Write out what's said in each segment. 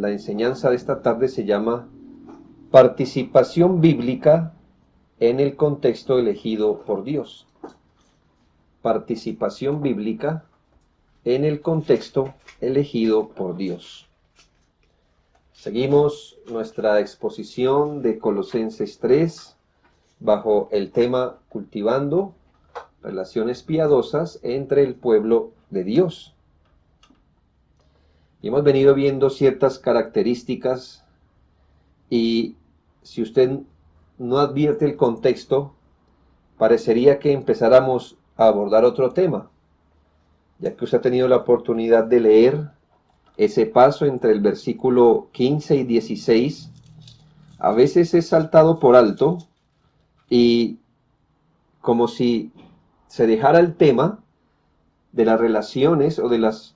La enseñanza de esta tarde se llama Participación bíblica en el contexto elegido por Dios. Participación bíblica en el contexto elegido por Dios. Seguimos nuestra exposición de Colosenses 3 bajo el tema Cultivando relaciones piadosas entre el pueblo de Dios. Y hemos venido viendo ciertas características y si usted no advierte el contexto, parecería que empezáramos a abordar otro tema, ya que usted ha tenido la oportunidad de leer ese paso entre el versículo 15 y 16. A veces es saltado por alto y como si se dejara el tema de las relaciones o de las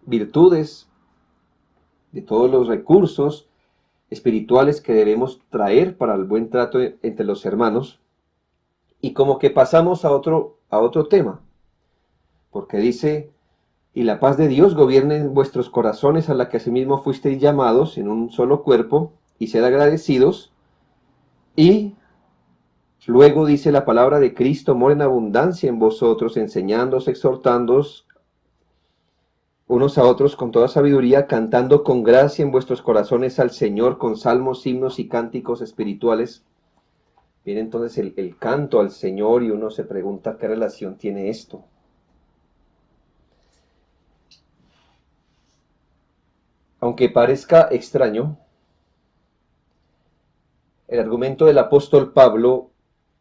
virtudes, de todos los recursos espirituales que debemos traer para el buen trato entre los hermanos, y como que pasamos a otro tema, porque dice: y la paz de Dios gobierne en vuestros corazones, a la que asimismo fuisteis llamados en un solo cuerpo, y sed agradecidos. Y luego dice: la palabra de Cristo mora en abundancia en vosotros, enseñándoos, exhortándoos unos a otros con toda sabiduría, cantando con gracia en vuestros corazones al Señor con salmos, himnos y cánticos espirituales. Viene entonces el canto al Señor y uno se pregunta qué relación tiene esto. Aunque parezca extraño, el argumento del apóstol Pablo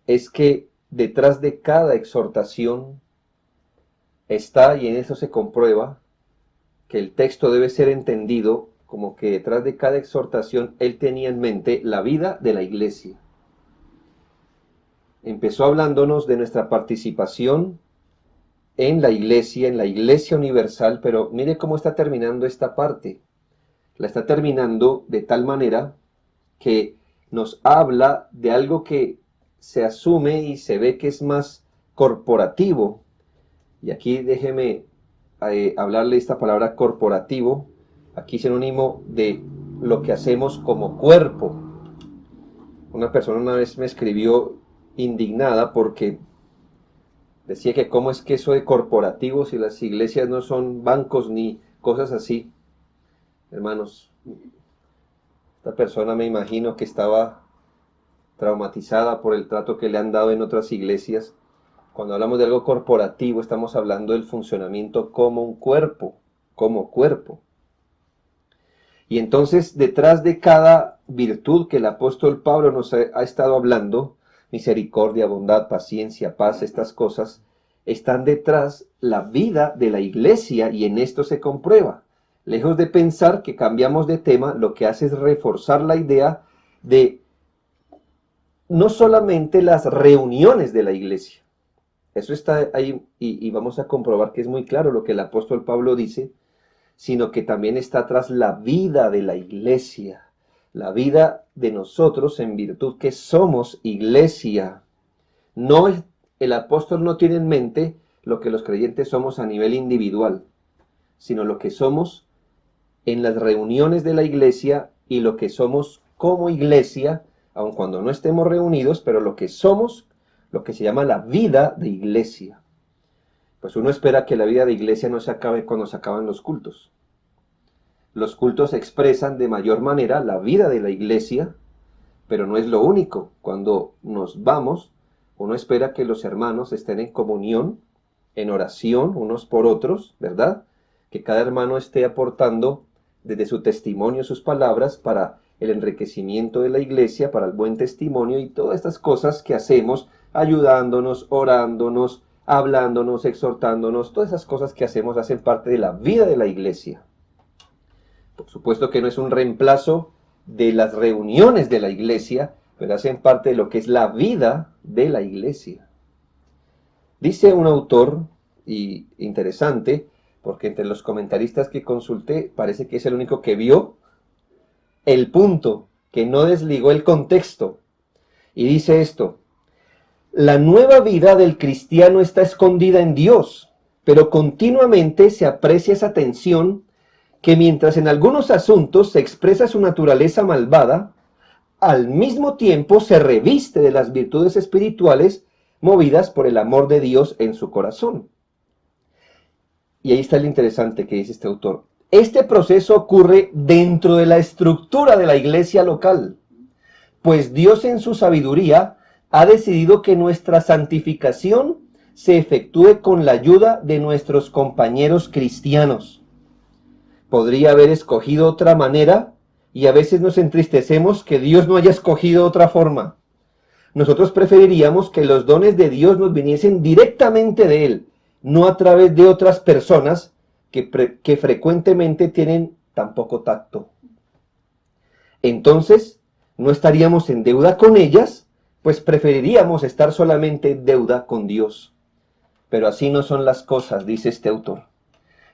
es que detrás de cada exhortación está, y en eso se comprueba, que el texto debe ser entendido como que detrás de cada exhortación él tenía en mente la vida de la iglesia. Empezó hablándonos de nuestra participación en la iglesia universal, pero mire cómo está terminando esta parte. La está terminando de tal manera que nos habla de algo que se asume y se ve que es más corporativo. Y aquí déjeme hablarle esta palabra corporativo, aquí sinónimo de lo que hacemos como cuerpo. Una persona una vez me escribió indignada porque decía que cómo es que eso de corporativo si las iglesias no son bancos ni cosas así. Hermanos, esta persona me imagino que estaba traumatizada por el trato que le han dado en otras iglesias. Cuando hablamos de algo corporativo, estamos hablando del funcionamiento como un cuerpo, como cuerpo. Y entonces, detrás de cada virtud que el apóstol Pablo nos ha estado hablando, misericordia, bondad, paciencia, paz, estas cosas, están detrás la vida de la iglesia, y en esto se comprueba. Lejos de pensar que cambiamos de tema, lo que hace es reforzar la idea de no solamente las reuniones de la iglesia. Eso está ahí y vamos a comprobar que es muy claro lo que el apóstol Pablo dice, sino que también está atrás la vida de la iglesia, la vida de nosotros en virtud que somos iglesia. No, el apóstol no tiene en mente lo que los creyentes somos a nivel individual, sino lo que somos en las reuniones de la iglesia y lo que somos como iglesia, aun cuando no estemos reunidos, pero lo que somos, lo que se llama la vida de iglesia. Pues uno espera que la vida de iglesia no se acabe cuando se acaban los cultos. Los cultos expresan de mayor manera la vida de la iglesia, pero no es lo único. Cuando nos vamos, uno espera que los hermanos estén en comunión, en oración unos por otros, ¿verdad? Que cada hermano esté aportando desde su testimonio, sus palabras, para el enriquecimiento de la iglesia, para el buen testimonio y todas estas cosas que hacemos, ayudándonos, orándonos, hablándonos, exhortándonos, todas esas cosas que hacemos hacen parte de la vida de la iglesia. Por supuesto que no es un reemplazo de las reuniones de la iglesia, pero hacen parte de lo que es la vida de la iglesia. Dice un autor, y interesante, porque entre los comentaristas que consulté, parece que es el único que vio el punto, que no desligó el contexto. Y dice esto: la nueva vida del cristiano está escondida en Dios, pero continuamente se aprecia esa tensión que mientras en algunos asuntos se expresa su naturaleza malvada, al mismo tiempo se reviste de las virtudes espirituales movidas por el amor de Dios en su corazón. Y ahí está lo interesante que dice este autor. Este proceso ocurre dentro de la estructura de la iglesia local, pues Dios en su sabiduría ha decidido que nuestra santificación se efectúe con la ayuda de nuestros compañeros cristianos. Podría haber escogido otra manera y a veces nos entristecemos que Dios no haya escogido otra forma. Nosotros preferiríamos que los dones de Dios nos viniesen directamente de Él, no a través de otras personas que frecuentemente tienen tan poco tacto. Entonces, no estaríamos en deuda con ellas, pues preferiríamos estar solamente en deuda con Dios. Pero así no son las cosas, dice este autor.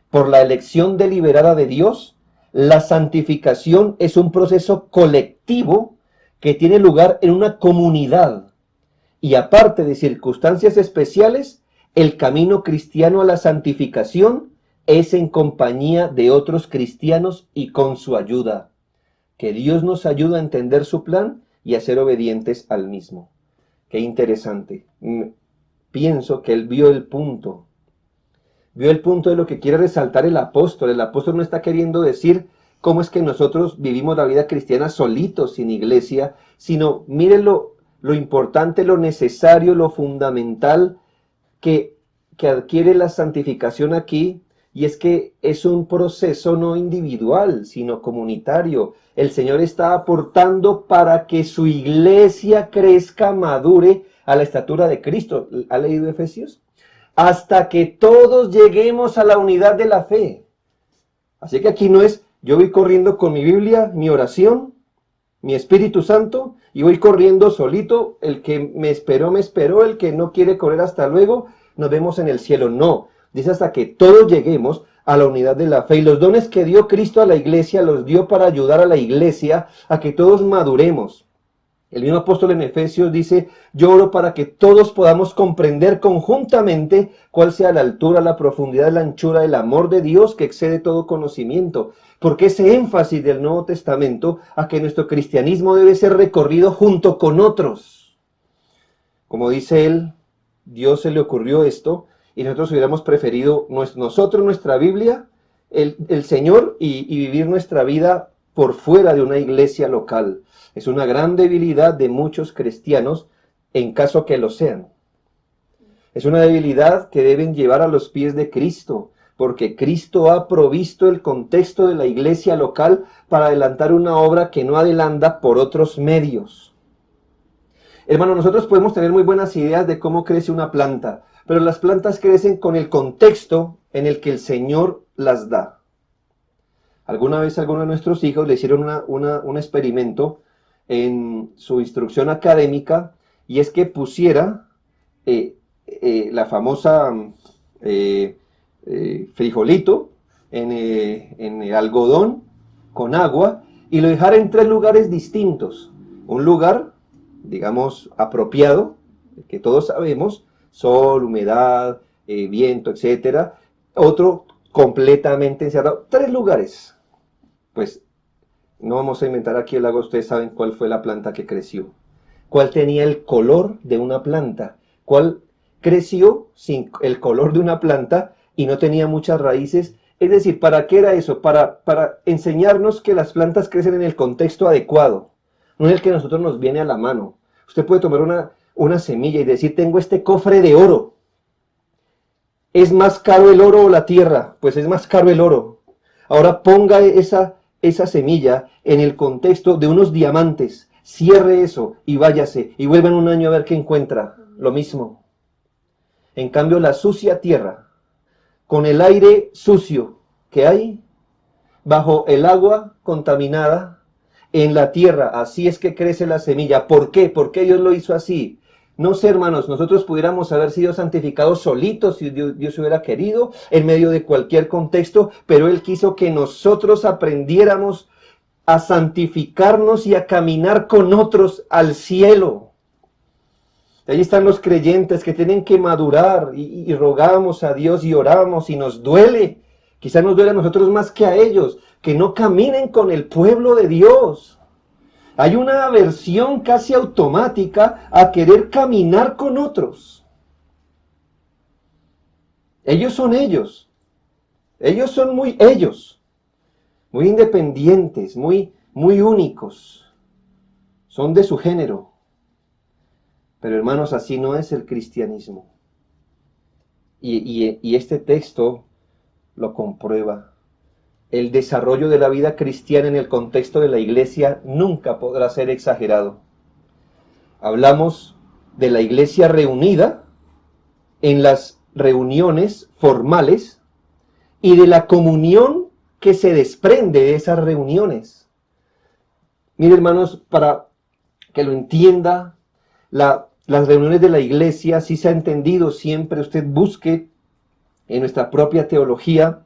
Por la elección deliberada de Dios, la santificación es un proceso colectivo que tiene lugar en una comunidad. Y aparte de circunstancias especiales, el camino cristiano a la santificación es en compañía de otros cristianos y con su ayuda. Que Dios nos ayude a entender su plan y a ser obedientes al mismo. Qué interesante. Pienso que él vio el punto. Vio el punto de lo que quiere resaltar el apóstol. El apóstol no está queriendo decir cómo es que nosotros vivimos la vida cristiana solitos, sin iglesia, sino miren lo importante, lo necesario, lo fundamental que adquiere la santificación aquí, y es que es un proceso no individual, sino comunitario. El Señor está aportando para que su iglesia crezca, madure a la estatura de Cristo. ¿Ha leído Efesios? Hasta que todos lleguemos a la unidad de la fe. Así que aquí no es, yo voy corriendo con mi Biblia, mi oración, mi Espíritu Santo, y voy corriendo solito, el que me esperó, el que no quiere correr hasta luego, nos vemos en el cielo. No, dice hasta que todos lleguemos a la unidad de la fe. Y los dones que dio Cristo a la iglesia, los dio para ayudar a la iglesia a que todos maduremos. El mismo apóstol en Efesios dice, yo oro para que todos podamos comprender conjuntamente cuál sea la altura, la profundidad, la anchura del amor de Dios que excede todo conocimiento. Porque ese énfasis del Nuevo Testamento a que nuestro cristianismo debe ser recorrido junto con otros. Como dice él, Dios se le ocurrió esto y nosotros hubiéramos preferido nosotros, nuestra Biblia, el Señor y vivir nuestra vida por fuera de una iglesia local. Es una gran debilidad de muchos cristianos en caso que lo sean. Es una debilidad que deben llevar a los pies de Cristo, porque Cristo ha provisto el contexto de la iglesia local para adelantar una obra que no adelanta por otros medios. Hermano, nosotros podemos tener muy buenas ideas de cómo crece una planta, pero las plantas crecen con el contexto en el que el Señor las da. Alguna vez algunos de nuestros hijos le hicieron un experimento en su instrucción académica, y es que pusiera la famosa frijolito en el algodón con agua y lo dejara en 3 lugares distintos. Un lugar, digamos, apropiado, que todos sabemos, sol, humedad, viento, etcétera. Otro completamente encerrado. 3 lugares. Pues no vamos a inventar aquí el lago, ustedes saben cuál fue la planta que creció. ¿Cuál tenía el color de una planta? ¿Cuál creció sin el color de una planta y no tenía muchas raíces? Es decir, ¿para qué era eso? Para enseñarnos que las plantas crecen en el contexto adecuado, no en el que a nosotros nos viene a la mano. Usted puede tomar una semilla y decir, tengo este cofre de oro. ¿Es más caro el oro o la tierra? Pues es más caro el oro. Ahora ponga esa semilla en el contexto de unos diamantes, cierre eso y váyase y vuelva en un año a ver qué encuentra. Lo mismo. En cambio, la sucia tierra, con el aire sucio que hay, bajo el agua contaminada, en la tierra, así es que crece la semilla. ¿Por qué? ¿Por qué Dios lo hizo así? No sé, hermanos, nosotros pudiéramos haber sido santificados solitos si Dios hubiera querido, en medio de cualquier contexto, pero Él quiso que nosotros aprendiéramos a santificarnos y a caminar con otros al cielo. Ahí están los creyentes que tienen que madurar y rogamos a Dios y oramos y nos duele Quizá nos duele a nosotros más que a ellos, que no caminen con el pueblo de Dios. Hay una aversión casi automática a querer caminar con otros. Ellos son ellos. Ellos son muy ellos. Muy independientes, muy únicos. Son de su género. Pero hermanos, así no es el cristianismo. Y este texto lo comprueba. El desarrollo de la vida cristiana en el contexto de la iglesia nunca podrá ser exagerado. Hablamos de la iglesia reunida en las reuniones formales y de la comunión que se desprende de esas reuniones. Mire, hermanos, para que lo entienda, las reuniones de la iglesia, si se ha entendido siempre, usted busque en nuestra propia teología,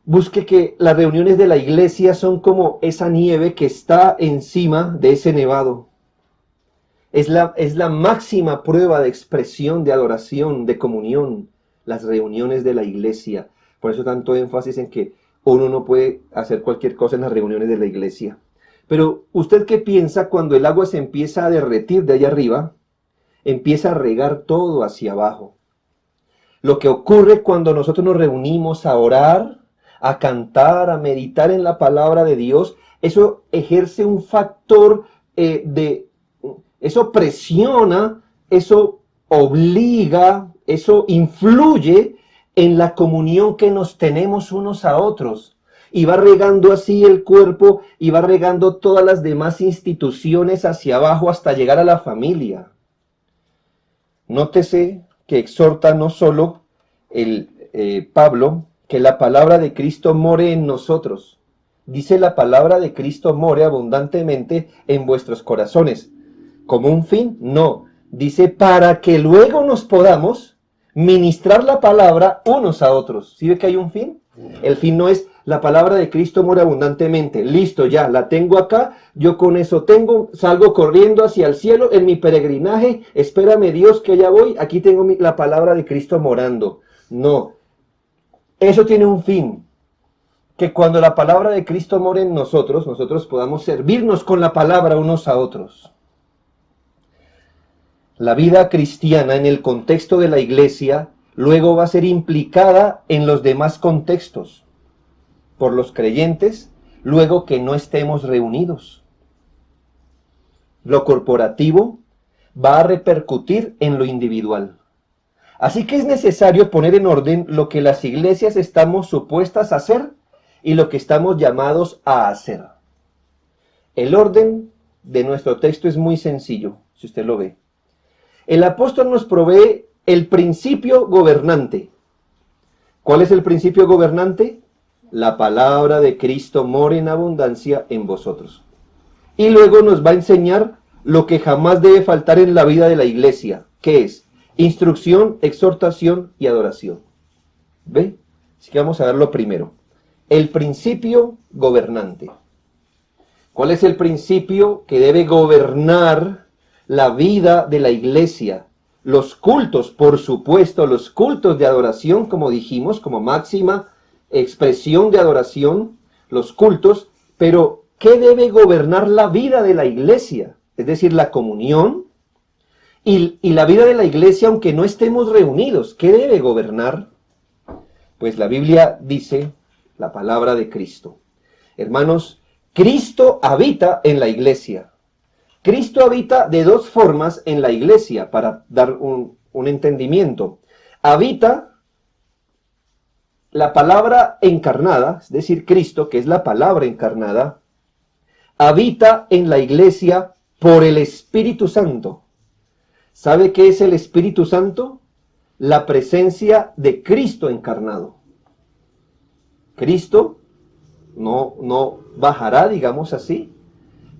busque que las reuniones de la iglesia son como esa nieve que está encima de ese nevado. Es la máxima prueba de expresión, de adoración, de comunión, las reuniones de la iglesia. Por eso tanto énfasis en que uno no puede hacer cualquier cosa en las reuniones de la iglesia. Pero, ¿usted qué piensa cuando el agua se empieza a derretir de allá arriba? Empieza a regar todo hacia abajo. Lo que ocurre cuando nosotros nos reunimos a orar, a cantar, a meditar en la palabra de Dios, eso ejerce un factor eso presiona, eso obliga, eso influye en la comunión que nos tenemos unos a otros. Y va regando así el cuerpo y va regando todas las demás instituciones hacia abajo hasta llegar a la familia. Nótese que exhorta no solo Pablo, que la palabra de Cristo more en nosotros. Dice la palabra de Cristo more abundantemente en vuestros corazones. ¿Como un fin? No. Dice para que luego nos podamos ministrar la palabra unos a otros. ¿Sí ve que hay un fin? El fin no es la palabra de Cristo more abundantemente. Listo, ya, la tengo acá. Yo con eso salgo corriendo hacia el cielo en mi peregrinaje. Espérame Dios que ya voy. Aquí tengo la palabra de Cristo morando. No. Eso tiene un fin. Que cuando la palabra de Cristo more en nosotros podamos servirnos con la palabra unos a otros. La vida cristiana en el contexto de la iglesia luego va a ser implicada en los demás contextos por los creyentes, luego que no estemos reunidos. Lo corporativo va a repercutir en lo individual. Así que es necesario poner en orden lo que las iglesias estamos supuestas a hacer y lo que estamos llamados a hacer. El orden de nuestro texto es muy sencillo, si usted lo ve. El apóstol nos provee el principio gobernante. ¿Cuál es el principio gobernante? La palabra de Cristo mora en abundancia en vosotros. Y luego nos va a enseñar lo que jamás debe faltar en la vida de la iglesia, que es instrucción, exhortación y adoración. ¿Ve? Así que vamos a ver lo primero. El principio gobernante. ¿Cuál es el principio que debe gobernar la vida de la iglesia? Los cultos, por supuesto, los cultos de adoración, como dijimos, como máxima expresión de adoración, los cultos, pero ¿qué debe gobernar la vida de la iglesia? Es decir, la comunión y la vida de la iglesia, aunque no estemos reunidos. ¿Qué debe gobernar? Pues la Biblia dice la palabra de Cristo. Hermanos, Cristo habita en la iglesia. Cristo habita de dos formas en la iglesia, para dar un entendimiento. Habita la palabra encarnada, es decir, Cristo, que es la palabra encarnada, habita en la iglesia por el Espíritu Santo. ¿Sabe qué es el Espíritu Santo? La presencia de Cristo encarnado. Cristo no bajará, digamos así,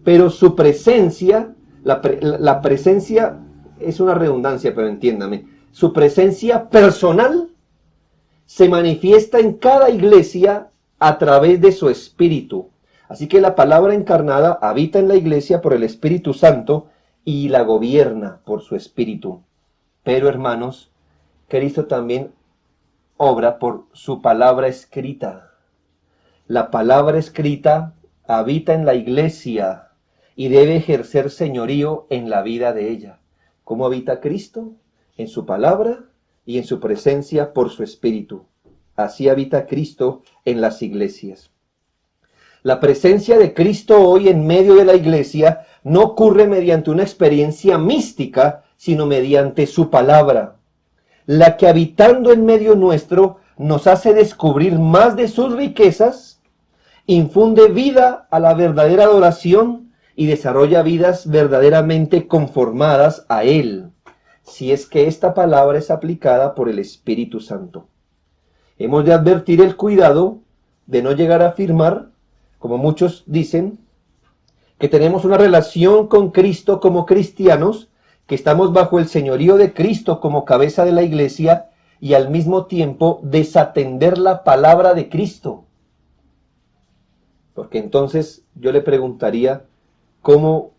pero su presencia, la presencia es una redundancia, pero entiéndame, su presencia personal se manifiesta en cada iglesia a través de su Espíritu. Así que la palabra encarnada habita en la iglesia por el Espíritu Santo y la gobierna por su Espíritu. Pero hermanos, Cristo también obra por su palabra escrita. La palabra escrita habita en la iglesia y debe ejercer señorío en la vida de ella. ¿Cómo habita Cristo? En su palabra y en su presencia por su Espíritu. Así habita Cristo en las iglesias. La presencia de Cristo hoy en medio de la iglesia no ocurre mediante una experiencia mística, sino mediante su palabra, la que habitando en medio nuestro nos hace descubrir más de sus riquezas, infunde vida a la verdadera adoración y desarrolla vidas verdaderamente conformadas a Él, si es que esta palabra es aplicada por el Espíritu Santo. Hemos de advertir el cuidado de no llegar a afirmar, como muchos dicen, que tenemos una relación con Cristo como cristianos, que estamos bajo el señorío de Cristo como cabeza de la iglesia y al mismo tiempo desatender la palabra de Cristo. Porque entonces yo le preguntaría, ¿cómo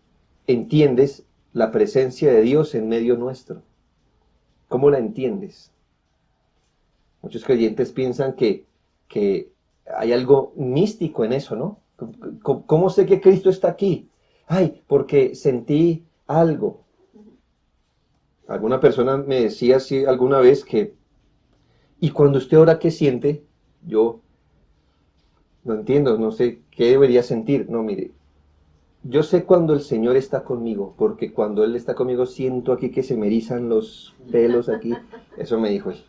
entiendes la presencia de Dios en medio nuestro? ¿Cómo la entiendes? Muchos creyentes piensan que hay algo místico en eso, ¿no? ¿Cómo sé que Cristo está aquí? Ay, porque sentí algo. Alguna persona me decía así alguna vez que, ¿y cuando usted ora qué siente? Yo no entiendo, no sé qué debería sentir. No, mire, yo sé cuando el Señor está conmigo, porque cuando Él está conmigo siento aquí que se me erizan los pelos aquí. Eso me dijo él.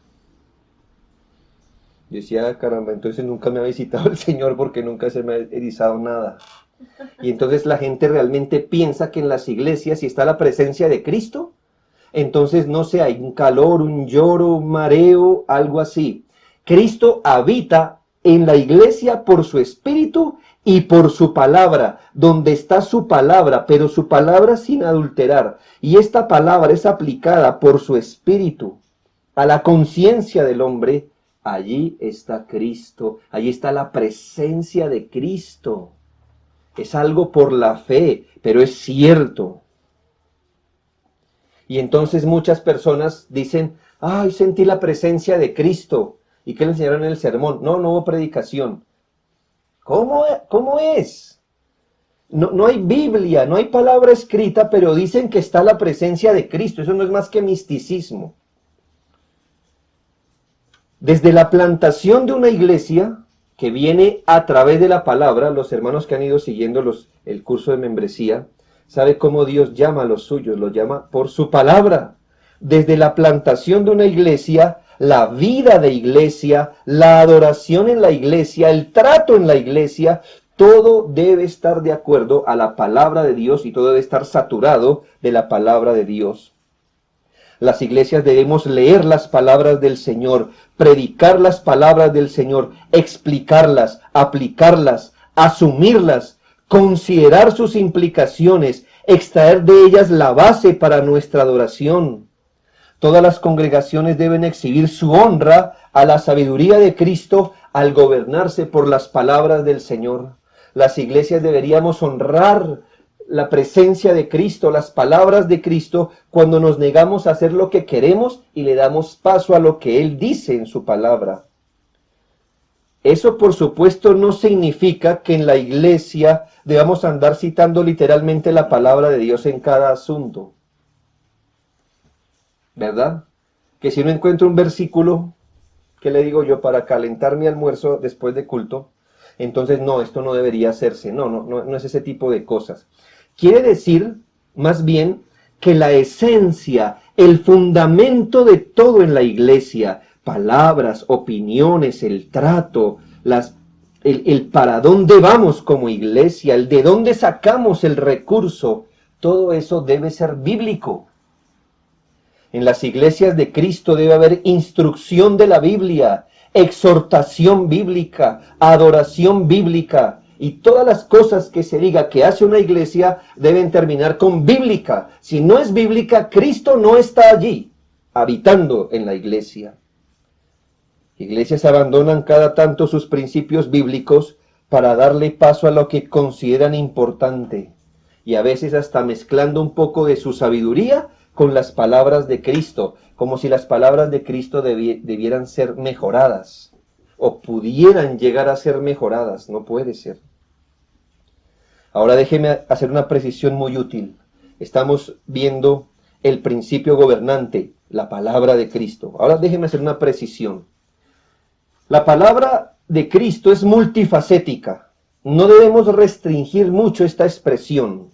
Yo decía, caramba, entonces nunca me ha visitado el Señor porque nunca se me ha erizado nada. Y entonces la gente realmente piensa que en las iglesias, si está la presencia de Cristo, entonces no sé, hay un calor, un lloro, un mareo, algo así. Cristo habita en la iglesia por su Espíritu y por su palabra, donde está su palabra, pero su palabra sin adulterar. Y esta palabra es aplicada por su Espíritu a la conciencia del hombre. Allí está Cristo, allí está la presencia de Cristo. Es algo por la fe, pero es cierto. Y entonces muchas personas dicen, ay, sentí la presencia de Cristo. ¿Y qué le enseñaron en el sermón? No hubo predicación. ¿Cómo es? No hay Biblia, no hay palabra escrita, pero dicen que está la presencia de Cristo. Eso no es más que misticismo. Desde la plantación de una iglesia que viene a través de la palabra, los hermanos que han ido siguiendo el curso de membresía, sabe cómo Dios llama a los suyos, los llama por su palabra. Desde la plantación de una iglesia, la vida de iglesia, la adoración en la iglesia, el trato en la iglesia, todo debe estar de acuerdo a la palabra de Dios y todo debe estar saturado de la palabra de Dios. Las iglesias debemos leer las palabras del Señor, predicar las palabras del Señor, explicarlas, aplicarlas, asumirlas, considerar sus implicaciones, extraer de ellas la base para nuestra adoración. Todas las congregaciones deben exhibir su honra a la sabiduría de Cristo al gobernarse por las palabras del Señor. Las iglesias deberíamos honrar la presencia de Cristo, las palabras de Cristo, cuando nos negamos a hacer lo que queremos y le damos paso a lo que Él dice en su palabra. Eso, por supuesto, no significa que en la iglesia debamos andar citando literalmente la palabra de Dios en cada asunto. ¿Verdad? Que si no encuentro un versículo, ¿qué le digo yo? Para calentar mi almuerzo después de culto, entonces no, esto no debería hacerse. No es ese tipo de cosas. Quiere decir, más bien, que la esencia, el fundamento de todo en la iglesia, palabras, opiniones, el trato, el para dónde vamos como iglesia, el de dónde sacamos el recurso, todo eso debe ser bíblico. En las iglesias de Cristo debe haber instrucción de la Biblia, exhortación bíblica, adoración bíblica. Y todas las cosas que se diga que hace una iglesia deben terminar con bíblica. Si no es bíblica, Cristo no está allí, habitando en la iglesia. Iglesias abandonan cada tanto sus principios bíblicos para darle paso a lo que consideran importante. Y a veces hasta mezclando un poco de su sabiduría con las palabras de Cristo, como si las palabras de Cristo debieran ser mejoradas o pudieran llegar a ser mejoradas. No puede ser. Ahora déjeme hacer una precisión muy útil. Estamos viendo el principio gobernante, la palabra de Cristo. Ahora déjeme hacer una precisión. La palabra de Cristo es multifacética. No debemos restringir mucho esta expresión.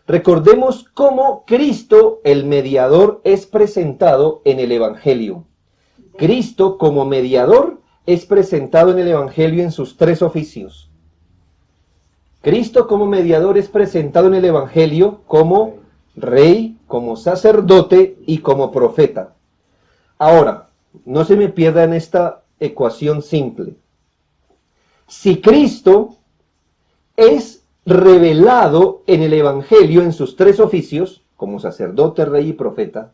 Recordemos cómo Cristo, el mediador, es presentado en el Evangelio. Cristo, como mediador, es presentado en el Evangelio en sus tres oficios. Cristo, como mediador, es presentado en el Evangelio como rey, como sacerdote y como profeta. Ahora, no se me pierda en esta ecuación simple. Si Cristo es revelado en el Evangelio en sus tres oficios, como sacerdote, rey y profeta,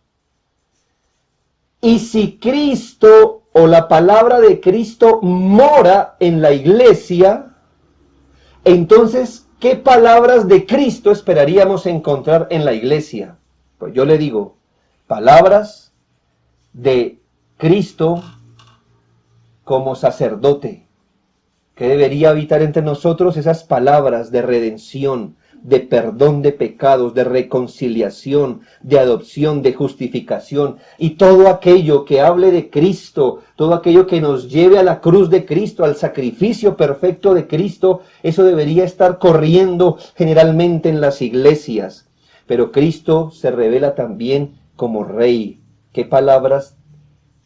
y si Cristo o la palabra de Cristo mora en la iglesia, entonces, ¿qué palabras de Cristo esperaríamos encontrar en la iglesia? Pues yo le digo, palabras de Cristo como sacerdote, que debería habitar entre nosotros esas palabras de redención, de perdón de pecados, de reconciliación, de adopción, de justificación, y todo aquello que hable de Cristo, todo aquello que nos lleve a la cruz de Cristo, al sacrificio perfecto de Cristo, eso debería estar corriendo generalmente en las iglesias. Pero Cristo se revela también como Rey. ¿Qué palabras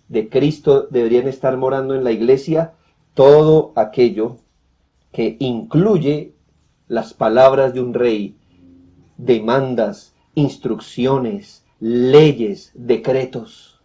de Cristo deberían estar morando en la iglesia? Todo aquello que incluye las palabras de un rey, demandas, instrucciones, leyes, decretos.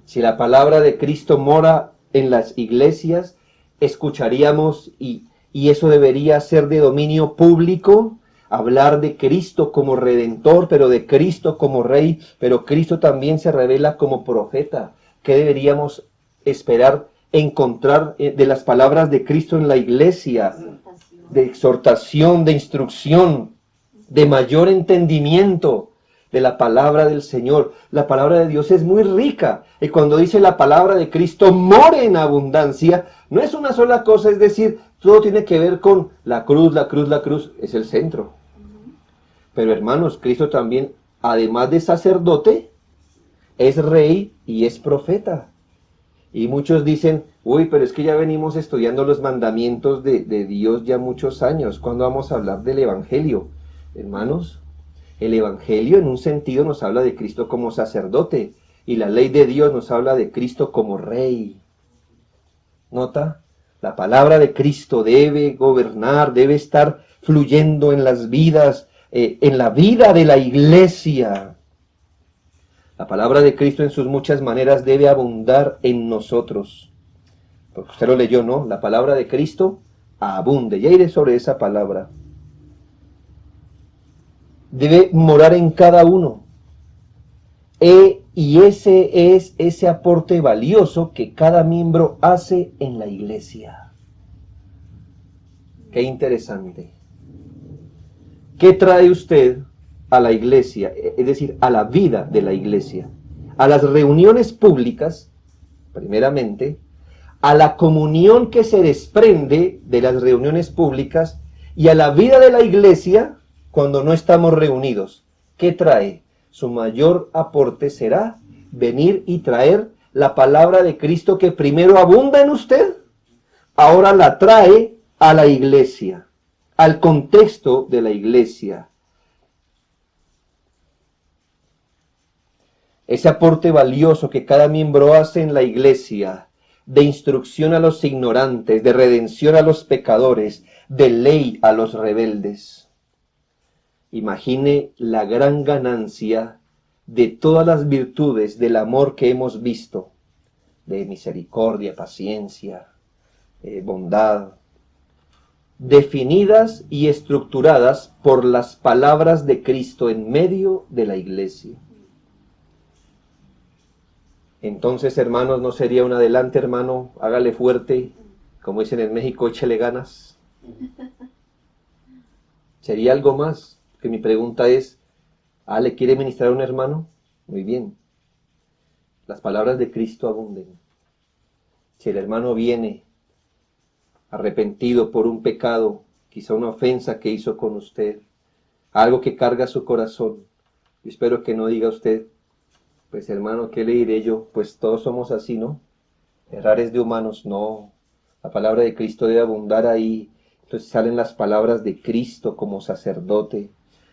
Si la palabra de Cristo mora en las iglesias, escucharíamos, y eso debería ser de dominio público, hablar de Cristo como Redentor, pero de Cristo como Rey, pero Cristo también se revela como profeta. ¿Qué deberíamos esperar encontrar de las palabras de Cristo en la iglesia? De exhortación, de instrucción, de mayor entendimiento de la palabra del Señor. La palabra de Dios es muy rica, y cuando dice la palabra de Cristo more en abundancia, no es una sola cosa, es decir, todo tiene que ver con la cruz, la cruz, la cruz, es el centro. Pero hermanos, Cristo también, además de sacerdote, es rey y es profeta. Y muchos dicen, uy, pero es que ya venimos estudiando los mandamientos de Dios ya muchos años. ¿Cuándo vamos a hablar del Evangelio? Hermanos, el Evangelio en un sentido nos habla de Cristo como sacerdote, y la ley de Dios nos habla de Cristo como rey. ¿Nota? La palabra de Cristo debe gobernar, debe estar fluyendo en las vidas, en la vida de la iglesia. La palabra de Cristo en sus muchas maneras debe abundar en nosotros. Porque usted lo leyó, ¿no? La palabra de Cristo abunde. Ya iré sobre esa palabra. Debe morar en cada uno. Y ese es ese aporte valioso que cada miembro hace en la iglesia. Qué interesante. ¿Qué trae usted a la iglesia? Es decir, a la vida de la iglesia, a las reuniones públicas, primeramente, a la comunión que se desprende de las reuniones públicas y a la vida de la iglesia cuando no estamos reunidos? ¿Qué trae? Su mayor aporte será venir y traer la palabra de Cristo que primero abunda en usted, ahora la trae a la iglesia, al contexto de la iglesia. Ese aporte valioso que cada miembro hace en la iglesia, de instrucción a los ignorantes, de redención a los pecadores, de ley a los rebeldes. Imagine la gran ganancia de todas las virtudes del amor que hemos visto, de misericordia, paciencia, bondad, definidas y estructuradas por las palabras de Cristo en medio de la iglesia. Entonces, hermanos, ¿no sería un adelante, hermano? Hágale fuerte, como dicen en México, échele ganas. ¿Sería algo más? Que mi pregunta es, Ah, ¿le quiere ministrar a un hermano? Muy bien. Las palabras de Cristo abunden. Si el hermano viene arrepentido por un pecado, quizá una ofensa que hizo con usted, algo que carga su corazón, yo espero que no diga usted, pues hermano, ¿qué le diré yo? Pues todos somos así, ¿no? Errar es de humanos, no. La palabra de Cristo debe abundar ahí. Entonces salen las palabras de Cristo como sacerdote.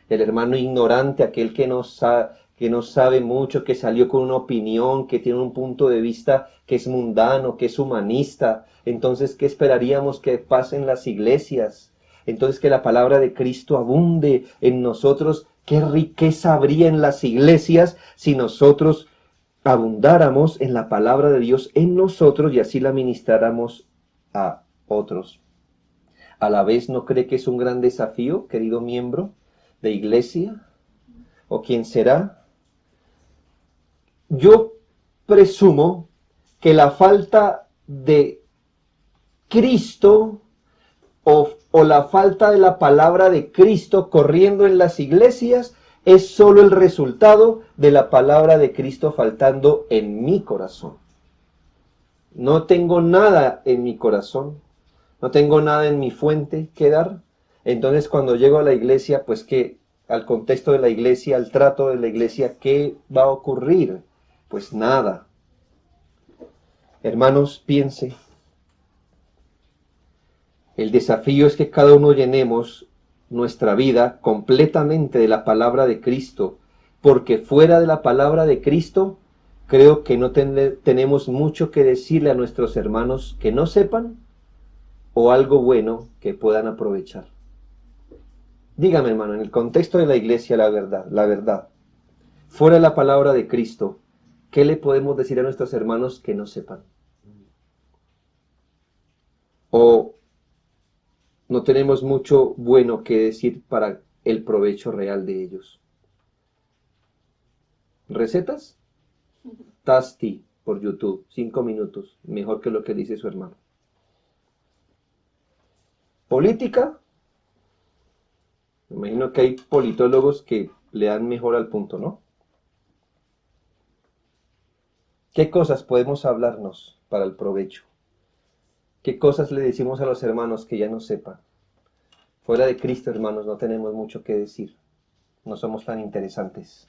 El hermano ignorante, aquel que no sabe mucho, que salió con una opinión, que tiene un punto de vista que es mundano, que es humanista. Entonces, ¿qué esperaríamos que pase en las iglesias? Entonces, que la palabra de Cristo abunde en nosotros. ¿Qué riqueza habría en las iglesias si nosotros abundáramos en la palabra de Dios en nosotros y así la ministráramos a otros? A la vez, ¿no cree que es un gran desafío, querido miembro de iglesia? ¿O quién será? Yo presumo que la falta de Cristo o la falta de la palabra de Cristo corriendo en las iglesias es solo el resultado de la palabra de Cristo faltando en mi corazón. No tengo nada en mi corazón, no tengo nada en mi fuente que dar. Entonces cuando llego a la iglesia, pues que al contexto de la iglesia, al trato de la iglesia, ¿qué va a ocurrir? Pues nada. Hermanos, piense. El desafío es que cada uno llenemos nuestra vida completamente de la palabra de Cristo, porque fuera de la palabra de Cristo, creo que no tenemos mucho que decirle a nuestros hermanos que no sepan o algo bueno que puedan aprovechar. Dígame, hermano, en el contexto de la iglesia, la verdad, fuera de la palabra de Cristo, ¿qué le podemos decir a nuestros hermanos que no sepan? O no tenemos mucho bueno que decir para el provecho real de ellos. ¿Recetas? Tasty por YouTube, 5 minutos, mejor que lo que dice su hermano. ¿Política? Me imagino que hay politólogos que le dan mejor al punto, ¿no? ¿Qué cosas podemos hablarnos para el provecho? ¿Qué cosas le decimos a los hermanos que ya no sepan? Fuera de Cristo, hermanos, no tenemos mucho que decir. No somos tan interesantes,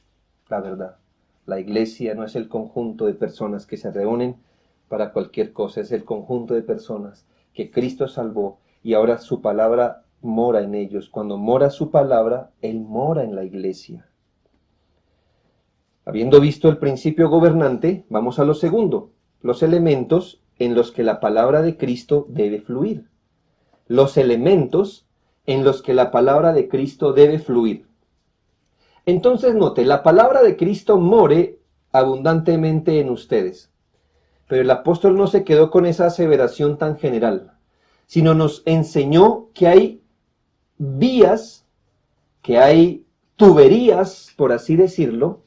la verdad. La iglesia no es el conjunto de personas que se reúnen para cualquier cosa, es el conjunto de personas que Cristo salvó y ahora su palabra mora en ellos. Cuando mora su palabra, Él mora en la iglesia. Habiendo visto el principio gobernante, vamos a lo segundo, los elementos en los que la palabra de Cristo debe fluir. Los elementos en los que la palabra de Cristo debe fluir. Entonces note, la palabra de Cristo more abundantemente en ustedes. Pero el apóstol no se quedó con esa aseveración tan general, sino nos enseñó que hay vías, que hay tuberías, por así decirlo,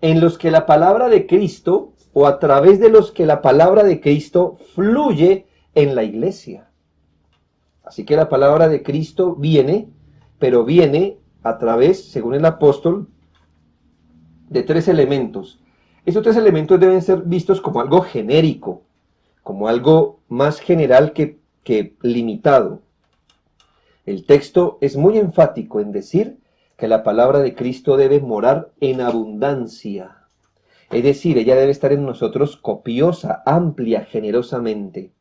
en los que la palabra de Cristo, o a través de los que la palabra de Cristo fluye en la iglesia. Así que la palabra de Cristo viene, pero viene a través, según el apóstol, de 3 elementos. Esos 3 elementos deben ser vistos como algo genérico, como algo más general que limitado. El texto es muy enfático en decir que la palabra de Cristo debe morar en abundancia. Es decir, ella debe estar en nosotros copiosa, amplia, generosamente.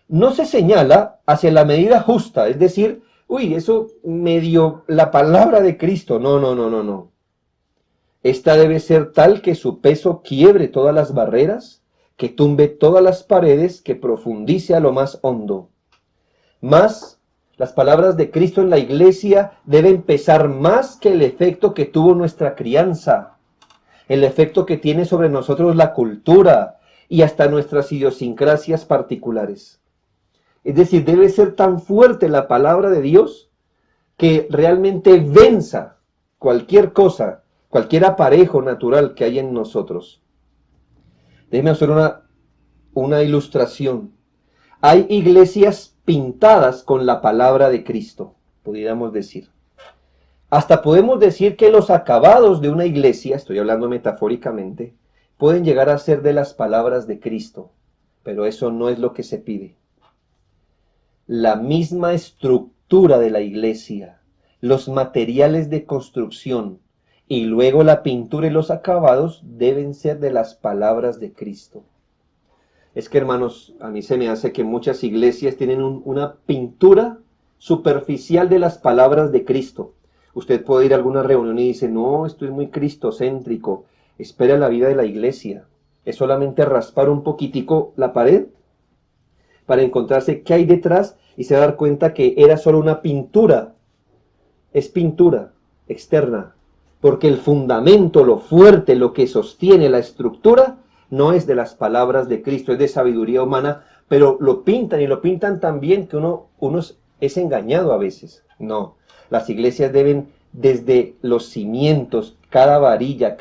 No se señala hacia la medida justa, es decir, uy, eso medio la palabra de Cristo. No. Esta debe ser tal que su peso quiebre todas las barreras, que tumbe todas las paredes, que profundice a lo más hondo. Más, las palabras de Cristo en la iglesia deben pesar más que el efecto que tuvo nuestra crianza, el efecto que tiene sobre nosotros la cultura y hasta nuestras idiosincrasias particulares. Es decir, debe ser tan fuerte la palabra de Dios que realmente venza cualquier cosa, cualquier aparejo natural que hay en nosotros. Déjeme hacer una ilustración. Hay iglesias pintadas con la palabra de Cristo, pudiéramos decir. Hasta podemos decir que los acabados de una iglesia, estoy hablando metafóricamente, pueden llegar a ser de las palabras de Cristo, pero eso no es lo que se pide. La misma estructura de la iglesia, los materiales de construcción y luego la pintura y los acabados deben ser de las palabras de Cristo. Es que, hermanos, a mí se me hace que muchas iglesias tienen una pintura superficial de las palabras de Cristo. Usted puede ir a alguna reunión y dice, no, esto es muy cristocéntrico. Espera la vida de la iglesia. Es solamente raspar un poquitico la pared para encontrarse qué hay detrás y se va a dar cuenta que era solo una pintura. Es pintura externa, porque el fundamento, lo fuerte, lo que sostiene la estructura, no es de las palabras de Cristo, es de sabiduría humana, pero lo pintan y lo pintan tan bien que uno es engañado a veces. No, las iglesias deben desde los cimientos, cada varilla,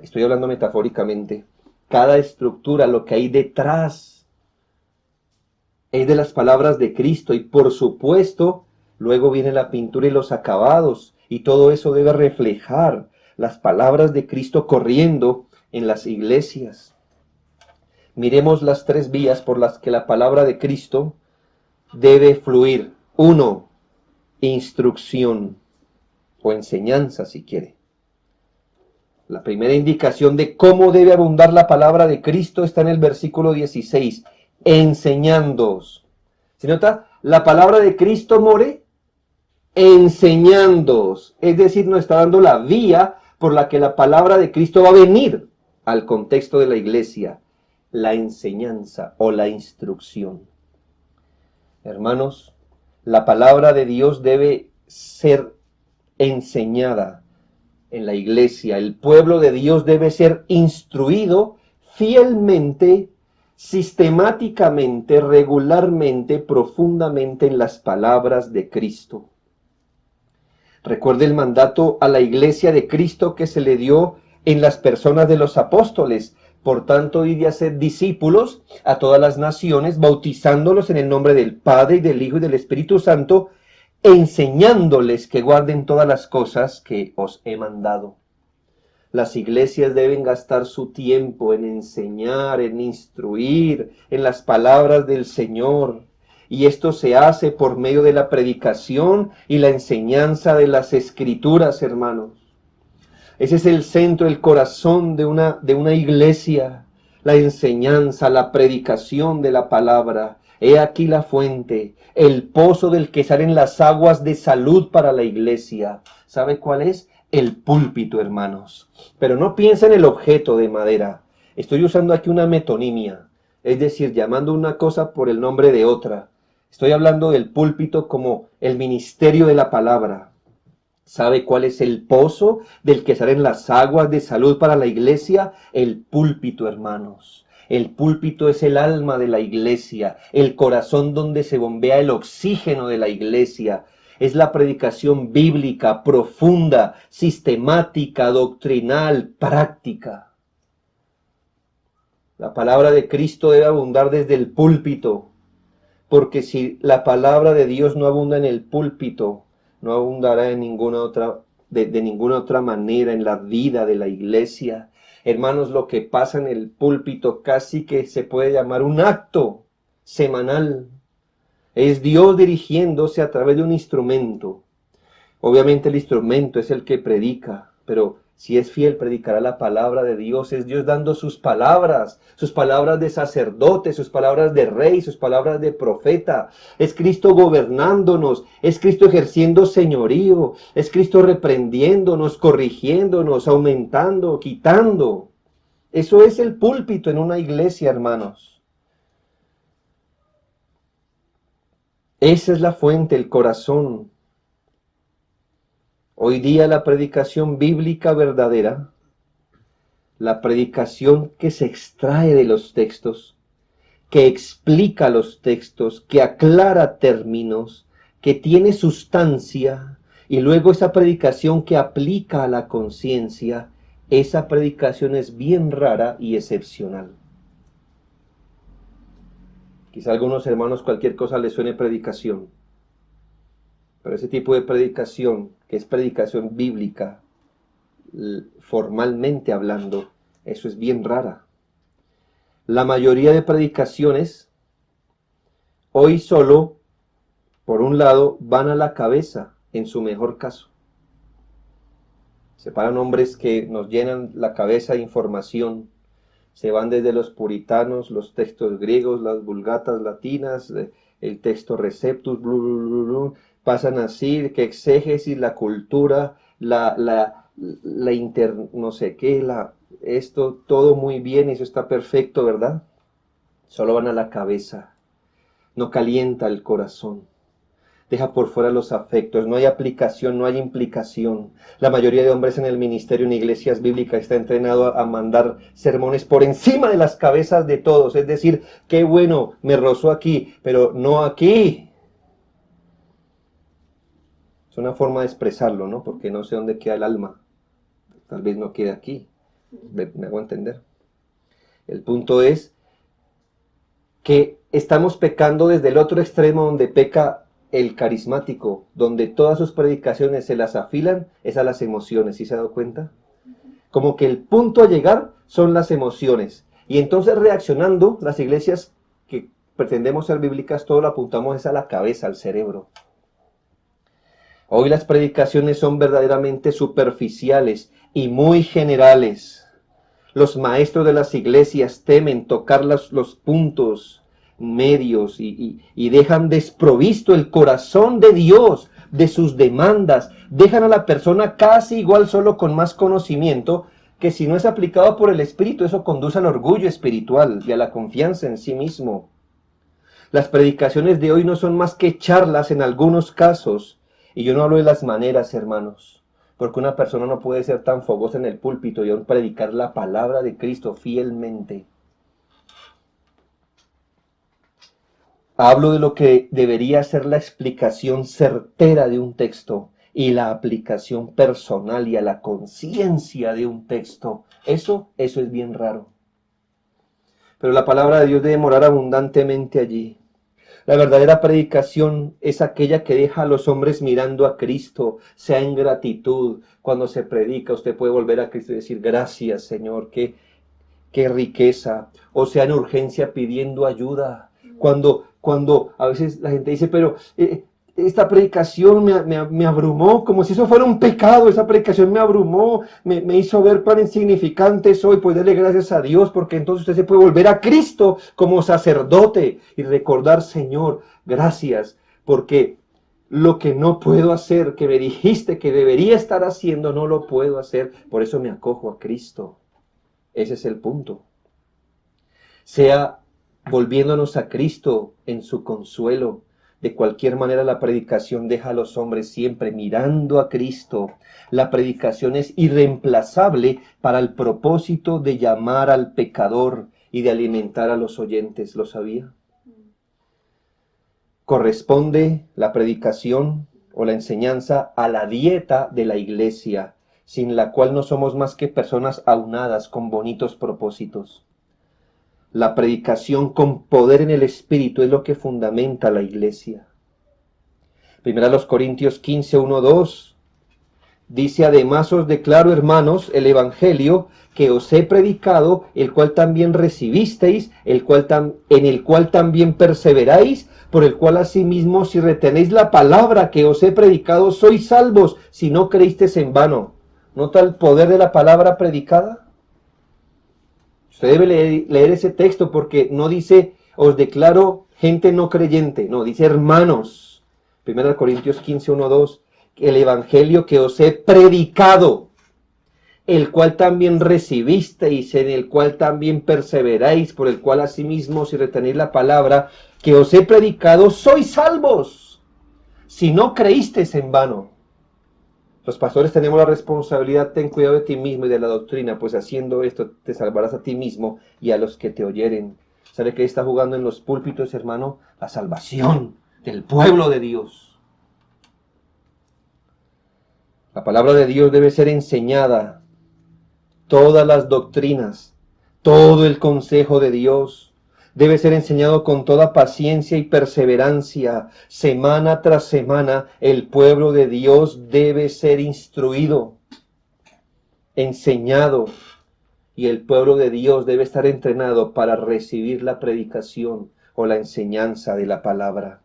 estoy hablando metafóricamente, cada estructura, lo que hay detrás, es de las palabras de Cristo y por supuesto, luego viene la pintura y los acabados y todo eso debe reflejar las palabras de Cristo corriendo en las iglesias. Miremos las tres vías por las que la palabra de Cristo debe fluir. 1. Instrucción o enseñanza, si quiere. La primera indicación de cómo debe abundar la palabra de Cristo está en el versículo 16. Enseñándoos. ¿Se nota? La palabra de Cristo more enseñándoos. Es decir, nos está dando la vía por la que la palabra de Cristo va a venir al contexto de la iglesia. La enseñanza o la instrucción. Hermanos, la palabra de Dios debe ser enseñada en la iglesia. El pueblo de Dios debe ser instruido fielmente, sistemáticamente, regularmente, profundamente en las palabras de Cristo. Recuerde el mandato a la iglesia de Cristo que se le dio en las personas de los apóstoles. Por tanto, id y haced discípulos a todas las naciones, bautizándolos en el nombre del Padre, y del Hijo, y del Espíritu Santo, enseñándoles que guarden todas las cosas que os he mandado. Las iglesias deben gastar su tiempo en enseñar, en instruir, en las palabras del Señor. Y esto se hace por medio de la predicación y la enseñanza de las Escrituras, hermanos. Ese es el centro, el corazón de una iglesia, la enseñanza, la predicación de la palabra. He aquí la fuente, el pozo del que salen las aguas de salud para la iglesia. ¿Sabe cuál es? El púlpito, hermanos. Pero no piensa en el objeto de madera. Estoy usando aquí una metonimia, es decir, llamando una cosa por el nombre de otra. Estoy hablando del púlpito como el ministerio de la palabra. ¿Sabe cuál es el pozo del que salen las aguas de salud para la iglesia? El púlpito, hermanos. El púlpito es el alma de la iglesia, el corazón donde se bombea el oxígeno de la iglesia. Es la predicación bíblica, profunda, sistemática, doctrinal, práctica. La palabra de Cristo debe abundar desde el púlpito, porque si la palabra de Dios no abunda en el púlpito, no abundará en ninguna otra, de ninguna otra manera en la vida de la iglesia. Hermanos, lo que pasa en el púlpito casi que se puede llamar un acto semanal. Es Dios dirigiéndose a través de un instrumento. Obviamente el instrumento es el que predica, pero si es fiel predicará la palabra de Dios. Es Dios dando sus palabras de sacerdote, sus palabras de rey, sus palabras de profeta. Es Cristo gobernándonos, es Cristo ejerciendo señorío, es Cristo reprendiéndonos, corrigiéndonos, aumentando, quitando. Eso es el púlpito en una iglesia, hermanos. Esa es la fuente, el corazón. Hoy día la predicación bíblica verdadera, la predicación que se extrae de los textos, que explica los textos, que aclara términos, que tiene sustancia, y luego esa predicación que aplica a la conciencia, esa predicación es bien rara y excepcional. Quizá a algunos hermanos cualquier cosa les suene predicación. Pero ese tipo de predicación, que es predicación bíblica, formalmente hablando, eso es bien rara. La mayoría de predicaciones, hoy solo, por un lado, van a la cabeza, en su mejor caso. Se paran hombres que nos llenan la cabeza de información. Se van desde los puritanos, los textos griegos, las vulgatas latinas, el texto Receptus, pasan así, que exégesis, la cultura, no sé qué, esto, todo muy bien, eso está perfecto, ¿verdad? Solo van a la cabeza, no calienta el corazón. Deja por fuera los afectos, no hay aplicación, no hay implicación. La mayoría de hombres en el ministerio en iglesias bíblicas está entrenado a mandar sermones por encima de las cabezas de todos. Es decir, qué bueno, me rozó aquí, pero no aquí. Es una forma de expresarlo, ¿no? Porque no sé dónde queda el alma. Tal vez no quede aquí. ¿Me hago entender? El punto es que estamos pecando desde el otro extremo donde peca el carismático, donde todas sus predicaciones se las afilan, es a las emociones, ¿sí se ha dado cuenta? Como que el punto a llegar son las emociones. Y entonces reaccionando, las iglesias que pretendemos ser bíblicas, todo lo apuntamos es a la cabeza, al cerebro. Hoy las predicaciones son verdaderamente superficiales y muy generales. Los maestros de las iglesias temen tocar los puntos medios y dejan desprovisto el corazón de Dios de sus demandas. Dejan a la persona casi igual, solo con más conocimiento, que si no es aplicado por el Espíritu, eso conduce al orgullo espiritual y a la confianza en sí mismo. Las predicaciones de hoy no son más que charlas en algunos casos, y yo no hablo de las maneras, hermanos, porque una persona no puede ser tan fogosa en el púlpito y aún predicar la palabra de Cristo fielmente. Hablo de lo que debería ser la explicación certera de un texto y la aplicación personal y a la conciencia de un texto. Eso es bien raro. Pero la palabra de Dios debe morar abundantemente allí. La verdadera predicación es aquella que deja a los hombres mirando a Cristo, sea en gratitud. Cuando se predica, usted puede volver a Cristo y decir, gracias, Señor, qué riqueza. O sea en urgencia pidiendo ayuda. Cuando a veces la gente dice, pero esta predicación me abrumó, como si eso fuera un pecado, esa predicación me abrumó, me hizo ver cuán insignificante soy, pues dele gracias a Dios, porque entonces usted se puede volver a Cristo como sacerdote y recordar, Señor, gracias, porque lo que no puedo hacer, que me dijiste que debería estar haciendo, no lo puedo hacer, por eso me acojo a Cristo. Ese es el punto. Sea volviéndonos a Cristo en su consuelo. De cualquier manera, la predicación deja a los hombres siempre mirando a Cristo. La predicación es irreemplazable para el propósito de llamar al pecador y de alimentar a los oyentes. ¿Lo sabía? Corresponde la predicación o la enseñanza a la dieta de la iglesia, sin la cual no somos más que personas aunadas con bonitos propósitos. La predicación con poder en el Espíritu es lo que fundamenta la iglesia. Primera los Corintios 15, 1, 2. Dice, además os declaro, hermanos, el Evangelio que os he predicado, el cual también recibisteis, en el cual también perseveráis, por el cual asimismo, si retenéis la palabra que os he predicado, sois salvos, si no creísteis en vano. ¿Nota el poder de la palabra predicada? Usted debe leer ese texto porque no dice, os declaro gente no creyente, no, dice hermanos. 1 Corintios 15, 1, 2, el evangelio que os he predicado, el cual también recibisteis, en el cual también perseveráis, por el cual asimismo, si retenéis la palabra que os he predicado, sois salvos, si no creísteis en vano. Los pastores tenemos la responsabilidad, ten cuidado de ti mismo y de la doctrina, pues haciendo esto te salvarás a ti mismo y a los que te oyeren. ¿Sabe qué está jugando en los púlpitos, hermano? La salvación del pueblo de Dios. La palabra de Dios debe ser enseñada, todas las doctrinas, todo el consejo de Dios, debe ser enseñado con toda paciencia y perseverancia. Semana tras semana, el pueblo de Dios debe ser instruido, enseñado, y el pueblo de Dios debe estar entrenado para recibir la predicación o la enseñanza de la palabra.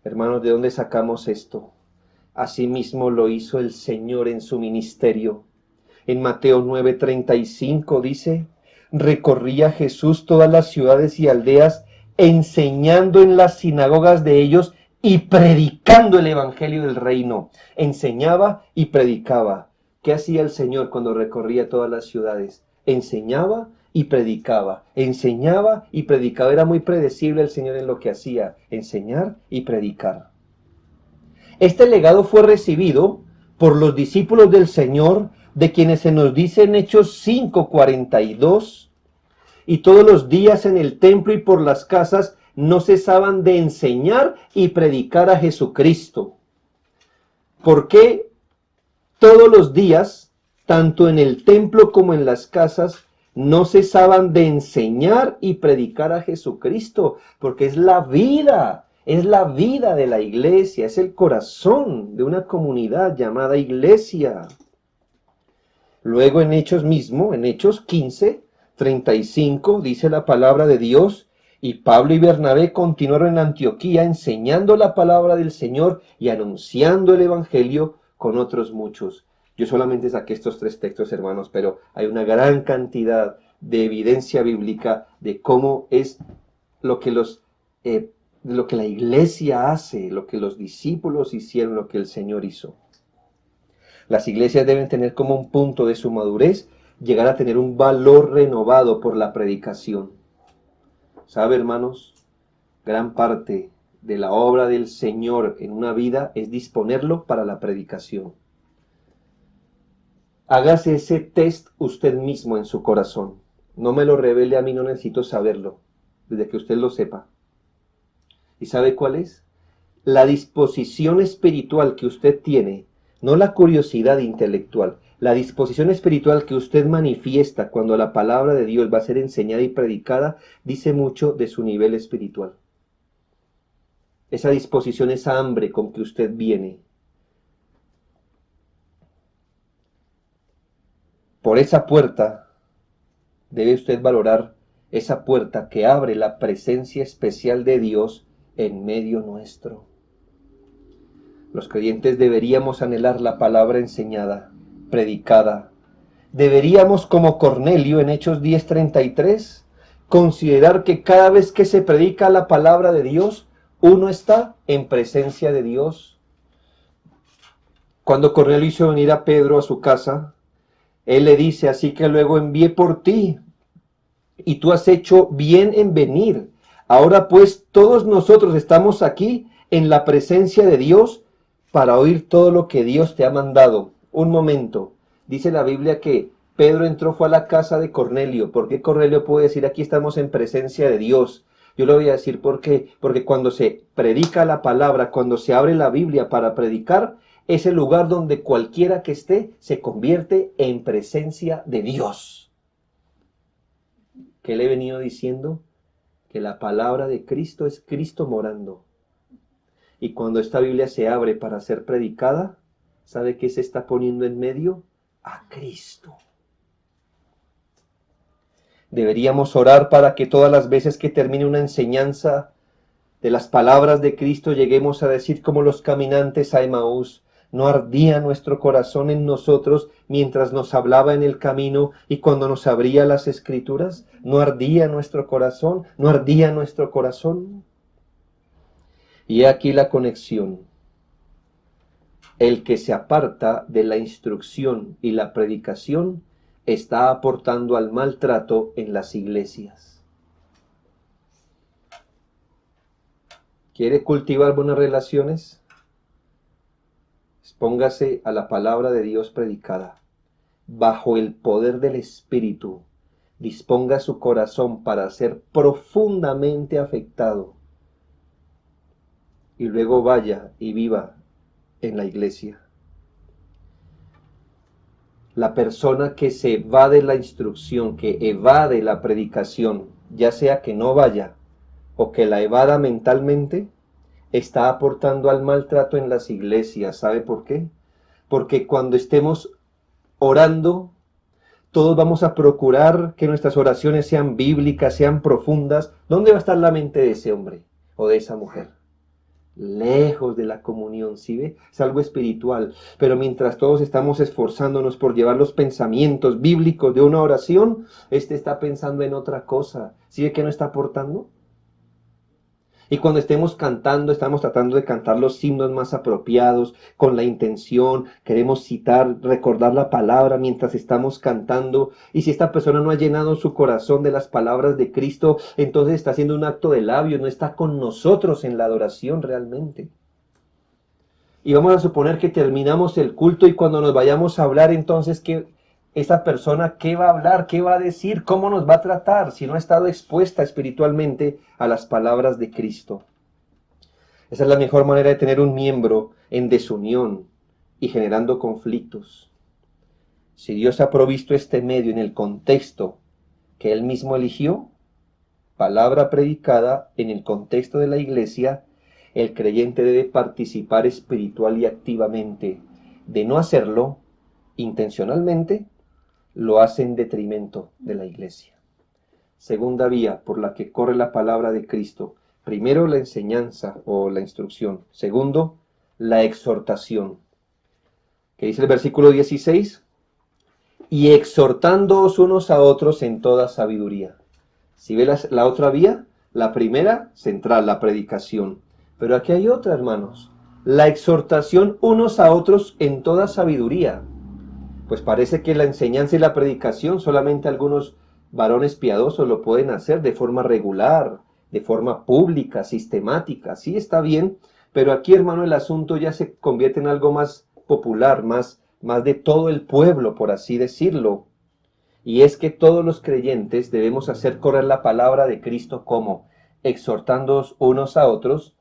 Hermanos, ¿de dónde sacamos esto? Asimismo lo hizo el Señor en su ministerio. En Mateo 9:35 dice: recorría Jesús todas las ciudades y aldeas, enseñando en las sinagogas de ellos y predicando el evangelio del reino. Enseñaba y predicaba. ¿Qué hacía el Señor cuando recorría todas las ciudades? Enseñaba y predicaba. Enseñaba y predicaba. Era muy predecible el Señor en lo que hacía: enseñar y predicar. Este legado fue recibido por los discípulos del Señor, de quienes se nos dice en Hechos 5:42, y todos los días en el templo y por las casas no cesaban de enseñar y predicar a Jesucristo. ¿Por qué todos los días, tanto en el templo como en las casas, no cesaban de enseñar y predicar a Jesucristo? Porque es la vida de la iglesia, es el corazón de una comunidad llamada iglesia. Luego en Hechos mismo, en Hechos 15:35, dice la palabra de Dios: y Pablo y Bernabé continuaron en Antioquía enseñando la palabra del Señor y anunciando el evangelio con otros muchos. Yo solamente saqué estos 3 textos, hermanos, pero hay una gran cantidad de evidencia bíblica de cómo es lo que la iglesia hace, lo que los discípulos hicieron, lo que el Señor hizo. Las iglesias deben tener como un punto de su madurez llegar a tener un valor renovado por la predicación. ¿Sabe, hermanos? Gran parte de la obra del Señor en una vida es disponerlo para la predicación. Hágase ese test usted mismo en su corazón. No me lo revele a mí, no necesito saberlo, desde que usted lo sepa. ¿Y sabe cuál es? La disposición espiritual que usted tiene, no la curiosidad intelectual, la disposición espiritual que usted manifiesta cuando la palabra de Dios va a ser enseñada y predicada, dice mucho de su nivel espiritual. Esa disposición, esa hambre con que usted viene. Por esa puerta debe usted valorar esa puerta que abre la presencia especial de Dios en medio nuestro. Los creyentes deberíamos anhelar la palabra enseñada, predicada. Deberíamos, como Cornelio en Hechos 10:33, considerar que cada vez que se predica la palabra de Dios, uno está en presencia de Dios. Cuando Cornelio hizo venir a Pedro a su casa, él le dice: así que luego envié por ti, y tú has hecho bien en venir. Ahora pues todos nosotros estamos aquí en la presencia de Dios para oír todo lo que Dios te ha mandado. Un momento, dice la Biblia que Pedro fue a la casa de Cornelio. ¿Por qué Cornelio puede decir aquí estamos en presencia de Dios? Yo le voy a decir por qué. Porque cuando se predica la palabra, cuando se abre la Biblia para predicar, es el lugar donde cualquiera que esté se convierte en presencia de Dios. ¿Qué le he venido diciendo? Que la palabra de Cristo es Cristo morando. Y cuando esta Biblia se abre para ser predicada, ¿sabe qué se está poniendo en medio? A Cristo. Deberíamos orar para que todas las veces que termine una enseñanza de las palabras de Cristo lleguemos a decir como los caminantes a Emaús: ¿no ardía nuestro corazón en nosotros mientras nos hablaba en el camino y cuando nos abría las Escrituras? ¿No ardía nuestro corazón? ¿No ardía nuestro corazón? Y he aquí la conexión. El que se aparta de la instrucción y la predicación está aportando al maltrato en las iglesias. ¿Quiere cultivar buenas relaciones? Expóngase a la palabra de Dios predicada. Bajo el poder del Espíritu, disponga su corazón para ser profundamente afectado. Y luego vaya y viva en la iglesia. La persona que se evade la instrucción, que evade la predicación, ya sea que no vaya o que la evada mentalmente, está aportando al maltrato en las iglesias. ¿Sabe por qué? Porque cuando estemos orando, todos vamos a procurar que nuestras oraciones sean bíblicas, sean profundas. ¿Dónde va a estar la mente de ese hombre o de esa mujer? Lejos de la comunión, ¿sí ve? Es algo espiritual. Pero mientras todos estamos esforzándonos por llevar los pensamientos bíblicos de una oración, este está pensando en otra cosa. ¿Sí ve que no está aportando? Y cuando estemos cantando, estamos tratando de cantar los himnos más apropiados, con la intención, queremos citar, recordar la palabra mientras estamos cantando. Y si esta persona no ha llenado su corazón de las palabras de Cristo, entonces está haciendo un acto de labios, no está con nosotros en la adoración realmente. Y vamos a suponer que terminamos el culto y cuando nos vayamos a hablar, entonces, esa persona, ¿qué va a hablar? ¿Qué va a decir? ¿Cómo nos va a tratar? Si no ha estado expuesta espiritualmente a las palabras de Cristo. Esa es la mejor manera de tener un miembro en desunión y generando conflictos. Si Dios ha provisto este medio en el contexto que Él mismo eligió, palabra predicada en el contexto de la iglesia, el creyente debe participar espiritual y activamente. De no hacerlo intencionalmente, lo hace en detrimento de la iglesia. Segunda vía por la que corre la palabra de Cristo. Primero, la enseñanza o la instrucción. Segundo, la exhortación. ¿Qué dice el versículo 16? Y exhortándoos unos a otros en toda sabiduría. Si ve la otra vía, la primera, central, la predicación. Pero aquí hay otra, hermanos. La exhortación unos a otros en toda sabiduría. Pues parece que la enseñanza y la predicación solamente algunos varones piadosos lo pueden hacer de forma regular, de forma pública, sistemática. Sí, está bien, pero aquí, hermano, el asunto ya se convierte en algo más popular, más de todo el pueblo, por así decirlo. Y es que todos los creyentes debemos hacer correr la palabra de Cristo como exhortándoos unos a otros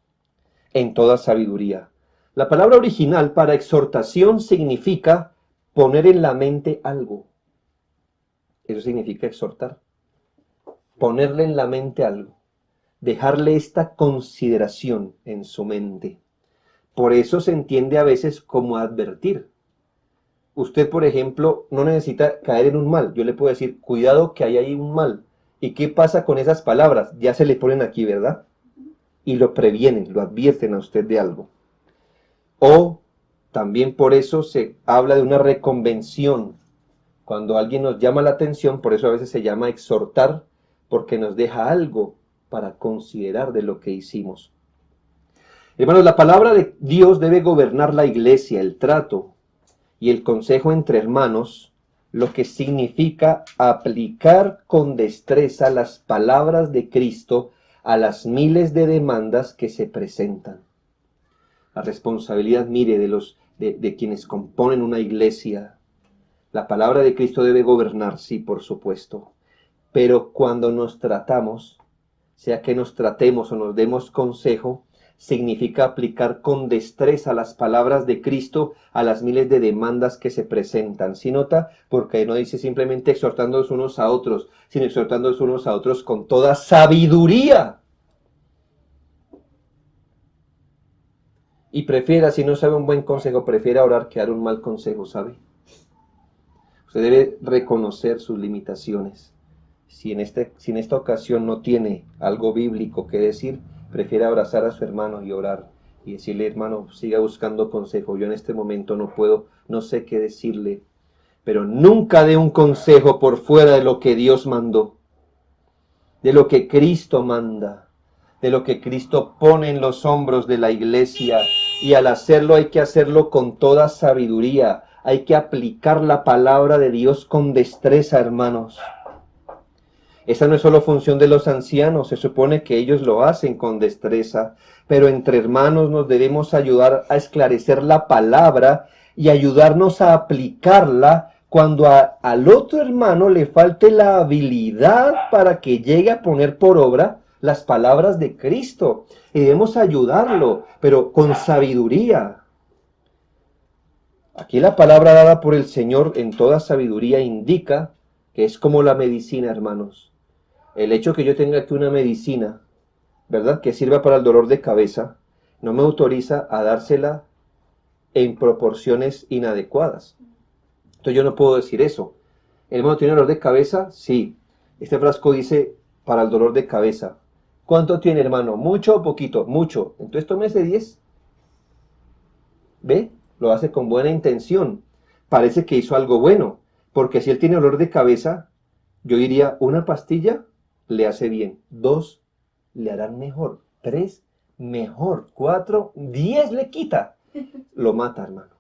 en toda sabiduría. La palabra original para exhortación significa poner en la mente algo. Eso significa exhortar. Ponerle en la mente algo. Dejarle esta consideración en su mente. Por eso se entiende a veces como advertir. Usted, por ejemplo, no necesita caer en un mal. Yo le puedo decir, cuidado que hay ahí un mal. ¿Y qué pasa con esas palabras? Ya se le ponen aquí, ¿verdad? Y lo previenen, lo advierten a usted de algo. O también por eso se habla de una reconvención. Cuando alguien nos llama la atención, por eso a veces se llama exhortar, porque nos deja algo para considerar de lo que hicimos. Hermanos, la palabra de Dios debe gobernar la iglesia, el trato y el consejo entre hermanos, lo que significa aplicar con destreza las palabras de Cristo a las miles de demandas que se presentan. La responsabilidad, mire, de quienes componen una iglesia. La palabra de Cristo debe gobernar, sí, por supuesto. Pero cuando nos tratamos, sea que nos tratemos o nos demos consejo, significa aplicar con destreza las palabras de Cristo a las miles de demandas que se presentan. ¿Sí nota? Porque no dice simplemente exhortándonos unos a otros, sino exhortándonos unos a otros con toda sabiduría. Y prefiera, si no sabe un buen consejo, prefiera orar que dar un mal consejo, ¿sabe? Usted debe reconocer sus limitaciones. Si en esta ocasión no tiene algo bíblico que decir, prefiere abrazar a su hermano y orar y decirle, hermano, siga buscando consejo. Yo en este momento no puedo, no sé qué decirle. Pero nunca dé un consejo por fuera de lo que Dios mandó, de lo que Cristo manda, de lo que Cristo pone en los hombros de la iglesia. Y al hacerlo hay que hacerlo con toda sabiduría. Hay que aplicar la palabra de Dios con destreza, hermanos. Esa no es solo función de los ancianos, se supone que ellos lo hacen con destreza, pero entre hermanos nos debemos ayudar a esclarecer la palabra y ayudarnos a aplicarla cuando al otro hermano le falte la habilidad para que llegue a poner por obra las palabras de Cristo. Y debemos ayudarlo, pero con sabiduría. Aquí la palabra dada por el Señor en toda sabiduría indica que es como la medicina, hermanos. El hecho que yo tenga aquí una medicina, ¿verdad?, que sirva para el dolor de cabeza, no me autoriza a dársela en proporciones inadecuadas. Entonces yo no puedo decir eso. ¿El hermano tiene dolor de cabeza? Sí. Este frasco dice para el dolor de cabeza. ¿Cuánto tiene, hermano? ¿Mucho o poquito? Mucho. Entonces tómese 10. ¿Ve? Lo hace con buena intención. Parece que hizo algo bueno. Porque si él tiene dolor de cabeza, yo diría, una pastilla le hace bien. 2 le harán mejor. 3 mejor. 4, 10 le quita. Lo mata, hermano.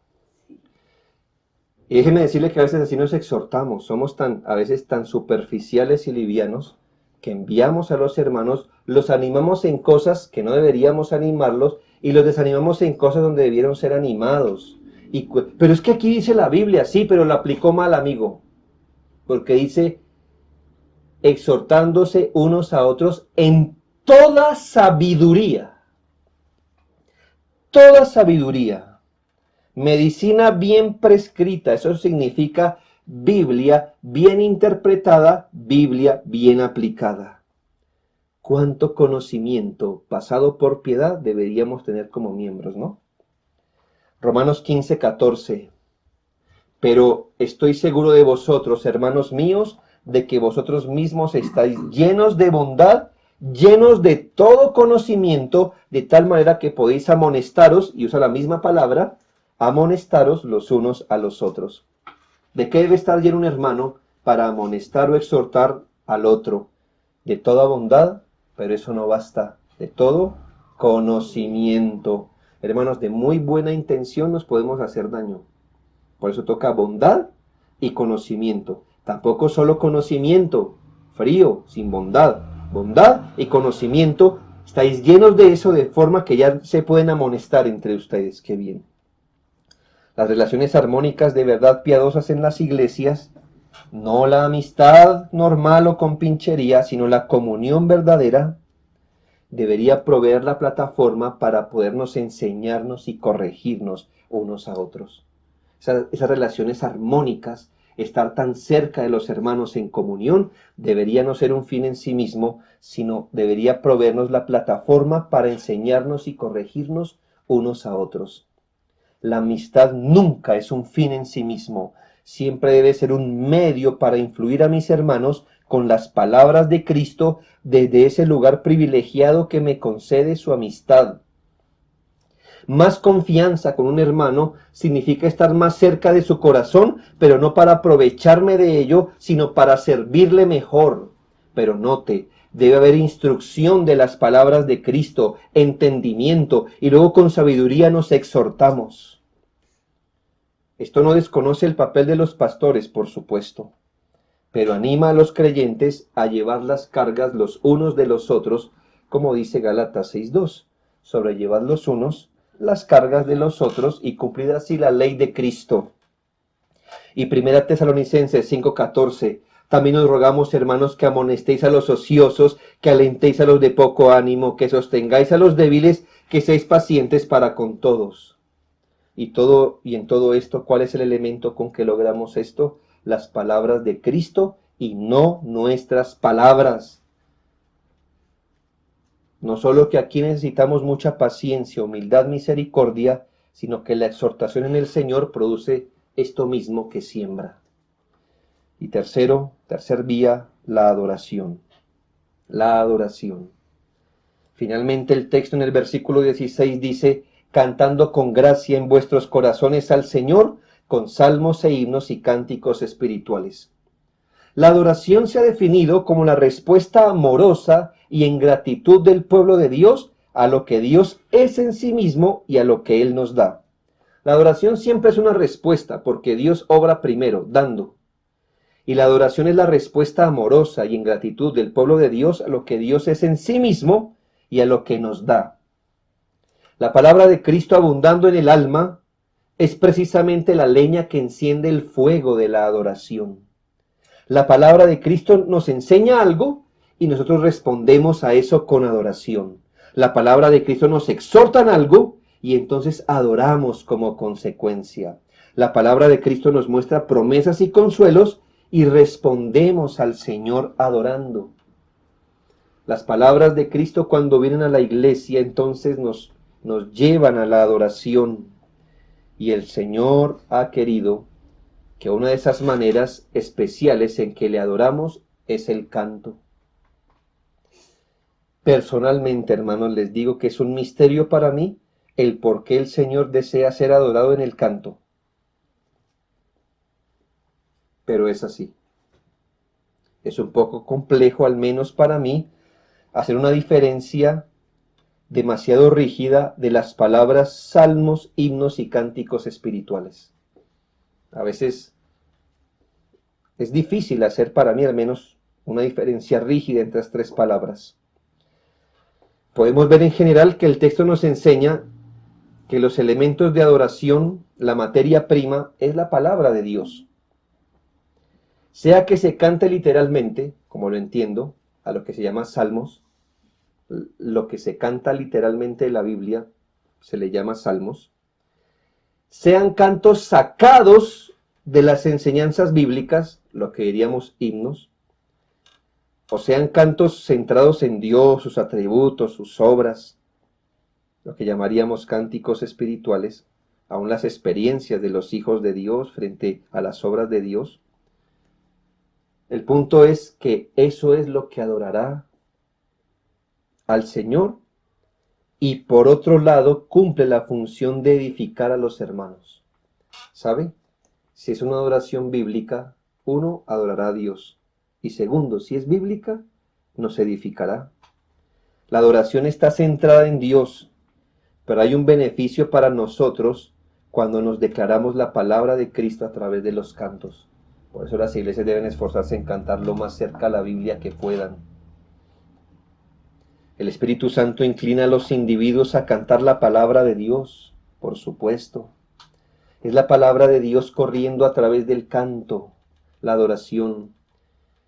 Y déjeme decirle que a veces así nos exhortamos, somos a veces tan superficiales y livianos, que enviamos a los hermanos, los animamos en cosas que no deberíamos animarlos, y los desanimamos en cosas donde debieron ser animados. Pero es que aquí dice la Biblia, sí, pero lo aplicó mal, amigo, porque dice, exhortándose unos a otros en toda sabiduría. Toda sabiduría. Medicina bien prescrita, eso significa Biblia bien interpretada, Biblia bien aplicada. ¿Cuánto conocimiento pasado por piedad deberíamos tener como miembros, no? Romanos 15, 14. Pero estoy seguro de vosotros, hermanos míos, de que vosotros mismos estáis llenos de bondad, llenos de todo conocimiento, de tal manera que podéis amonestaros, y usa la misma palabra, amonestaros los unos a los otros. ¿De qué debe estar lleno un hermano para amonestar o exhortar al otro? De toda bondad, pero eso no basta. De todo conocimiento. Hermanos, de muy buena intención nos podemos hacer daño. Por eso toca bondad y conocimiento. Tampoco solo conocimiento, frío, sin bondad. Bondad y conocimiento, estáis llenos de eso de forma que ya se pueden amonestar entre ustedes. Qué bien. Las relaciones armónicas de verdad piadosas en las iglesias, no la amistad normal o con pinchería, sino la comunión verdadera, debería proveer la plataforma para podernos enseñarnos y corregirnos unos a otros. Esas relaciones armónicas, estar tan cerca de los hermanos en comunión, debería no ser un fin en sí mismo, sino debería proveernos la plataforma para enseñarnos y corregirnos unos a otros. La amistad nunca es un fin en sí mismo, siempre debe ser un medio para influir a mis hermanos con las palabras de Cristo desde ese lugar privilegiado que me concede su amistad. Más confianza con un hermano significa estar más cerca de su corazón, pero no para aprovecharme de ello, sino para servirle mejor. Pero note, debe haber instrucción de las palabras de Cristo, entendimiento, y luego con sabiduría nos exhortamos. Esto no desconoce el papel de los pastores, por supuesto, pero anima a los creyentes a llevar las cargas los unos de los otros, como dice Gálatas 6:2, sobrellevad los unos las cargas de los otros y cumplid así la ley de Cristo. Y 1 Tesalonicenses 5:14, también os rogamos, hermanos, que amonestéis a los ociosos, que alentéis a los de poco ánimo, que sostengáis a los débiles, que seáis pacientes para con todos. Y en todo esto, ¿cuál es el elemento con que logramos esto? Las palabras de Cristo y no nuestras palabras. No solo que aquí necesitamos mucha paciencia, humildad, misericordia, sino que la exhortación en el Señor produce esto mismo que siembra. Y tercer vía, la adoración. La adoración. Finalmente el texto en el versículo 16 dice, cantando con gracia en vuestros corazones al Señor, con salmos e himnos y cánticos espirituales. La adoración se ha definido como la respuesta amorosa y en gratitud del pueblo de Dios a lo que Dios es en sí mismo y a lo que Él nos da. La adoración siempre es una respuesta, porque Dios obra primero, dando. Y la adoración es la respuesta amorosa y en gratitud del pueblo de Dios a lo que Dios es en sí mismo y a lo que nos da. La palabra de Cristo abundando en el alma es precisamente la leña que enciende el fuego de la adoración. La palabra de Cristo nos enseña algo y nosotros respondemos a eso con adoración. La palabra de Cristo nos exhorta en algo y entonces adoramos como consecuencia. La palabra de Cristo nos muestra promesas y consuelos y respondemos al Señor adorando. Las palabras de Cristo cuando vienen a la iglesia entonces nos llevan a la adoración. Y el Señor ha querido que una de esas maneras especiales en que le adoramos es el canto. Personalmente, hermanos, les digo que es un misterio para mí el por qué el Señor desea ser adorado en el canto. Pero es así. Es un poco complejo, al menos para mí, hacer una diferencia demasiado rígida de las palabras salmos, himnos y cánticos espirituales. A veces es difícil hacer para mí al menos una diferencia rígida entre las tres palabras. Podemos ver en general que el texto nos enseña que los elementos de adoración, la materia prima, es la palabra de Dios. Sea que se cante literalmente, como lo entiendo, a lo que se llama salmos, lo que se canta literalmente en la Biblia se le llama salmos, sean cantos sacados de las enseñanzas bíblicas, lo que diríamos himnos, o sean cantos centrados en Dios, sus atributos, sus obras, lo que llamaríamos cánticos espirituales, aún las experiencias de los hijos de Dios frente a las obras de Dios. El punto es que eso es lo que adorará al Señor y por otro lado cumple la función de edificar a los hermanos. ¿Sabe? Si es una adoración bíblica, uno, adorará a Dios. Y segundo, si es bíblica, nos edificará. La adoración está centrada en Dios, pero hay un beneficio para nosotros cuando nos declaramos la palabra de Cristo a través de los cantos. Por eso las iglesias deben esforzarse en cantar lo más cerca a la Biblia que puedan. El Espíritu Santo inclina a los individuos a cantar la palabra de Dios, por supuesto. Es la palabra de Dios corriendo a través del canto, la adoración.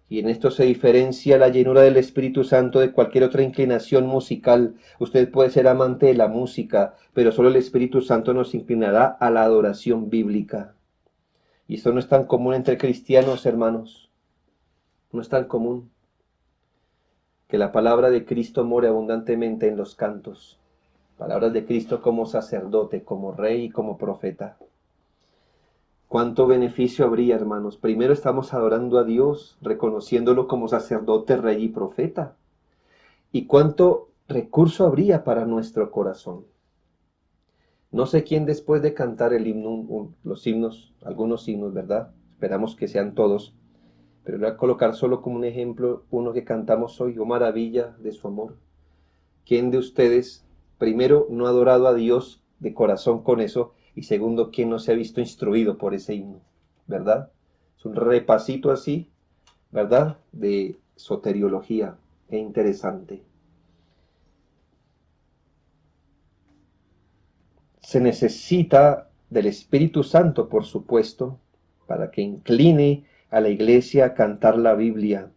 Y en esto se diferencia la llenura del Espíritu Santo de cualquier otra inclinación musical. Usted puede ser amante de la música, pero solo el Espíritu Santo nos inclinará a la adoración bíblica. Y esto no es tan común entre cristianos, hermanos. No es tan común que la palabra de Cristo more abundantemente en los cantos. Palabras de Cristo como sacerdote, como rey y como profeta. ¿Cuánto beneficio habría, hermanos? Primero estamos adorando a Dios, reconociéndolo como sacerdote, rey y profeta. ¿Y cuánto recurso habría para nuestro corazón? No sé quién después de cantar el himno, los himnos, algunos himnos, ¿verdad? Esperamos que sean todos. Pero voy a colocar solo como un ejemplo uno que cantamos hoy, oh maravilla de su amor. ¿Quién de ustedes, primero, no ha adorado a Dios de corazón con eso? Y segundo, ¿quién no se ha visto instruido por ese himno? ¿Verdad? Es un repasito así, ¿verdad? De soteriología. Qué interesante. Se necesita del Espíritu Santo, por supuesto, para que incline a la iglesia a cantar la Biblia.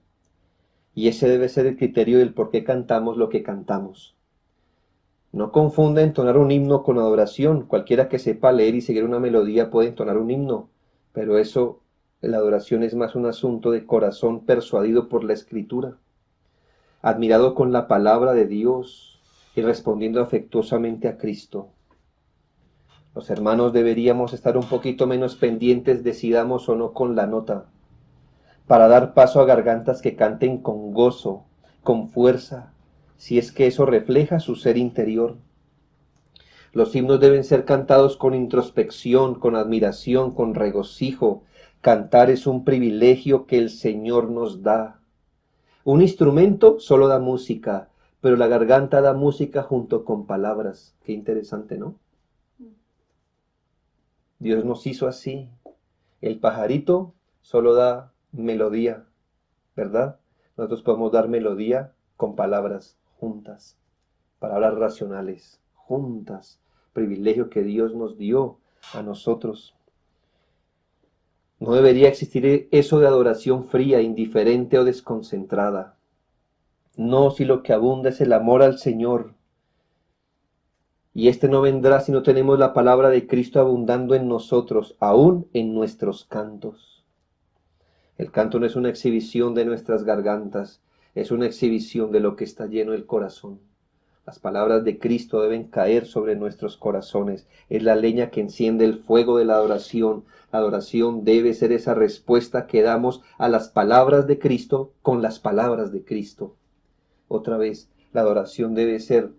Y ese debe ser el criterio del por qué cantamos lo que cantamos. No confunda entonar un himno con adoración. Cualquiera que sepa leer y seguir una melodía puede entonar un himno, pero eso, la adoración es más un asunto de corazón persuadido por la Escritura, admirado con la palabra de Dios y respondiendo afectuosamente a Cristo. Los hermanos deberíamos estar un poquito menos pendientes de si damos o no con la nota, para dar paso a gargantas que canten con gozo, con fuerza, si es que eso refleja su ser interior. Los himnos deben ser cantados con introspección, con admiración, con regocijo. Cantar es un privilegio que el Señor nos da. Un instrumento solo da música, pero la garganta da música junto con palabras. Qué interesante, ¿no? Dios nos hizo así. El pajarito solo da melodía, ¿verdad? Nosotros podemos dar melodía con palabras juntas, palabras racionales, juntas, privilegio que Dios nos dio a nosotros. No debería existir eso de adoración fría, indiferente o desconcentrada. No, si lo que abunda es el amor al Señor. Y este no vendrá si no tenemos la palabra de Cristo abundando en nosotros, aún en nuestros cantos. El canto no es una exhibición de nuestras gargantas, es una exhibición de lo que está lleno el corazón. Las palabras de Cristo deben caer sobre nuestros corazones. Es la leña que enciende el fuego de la adoración. La adoración debe ser esa respuesta que damos a las palabras de Cristo con las palabras de Cristo. Otra vez, la adoración debe ser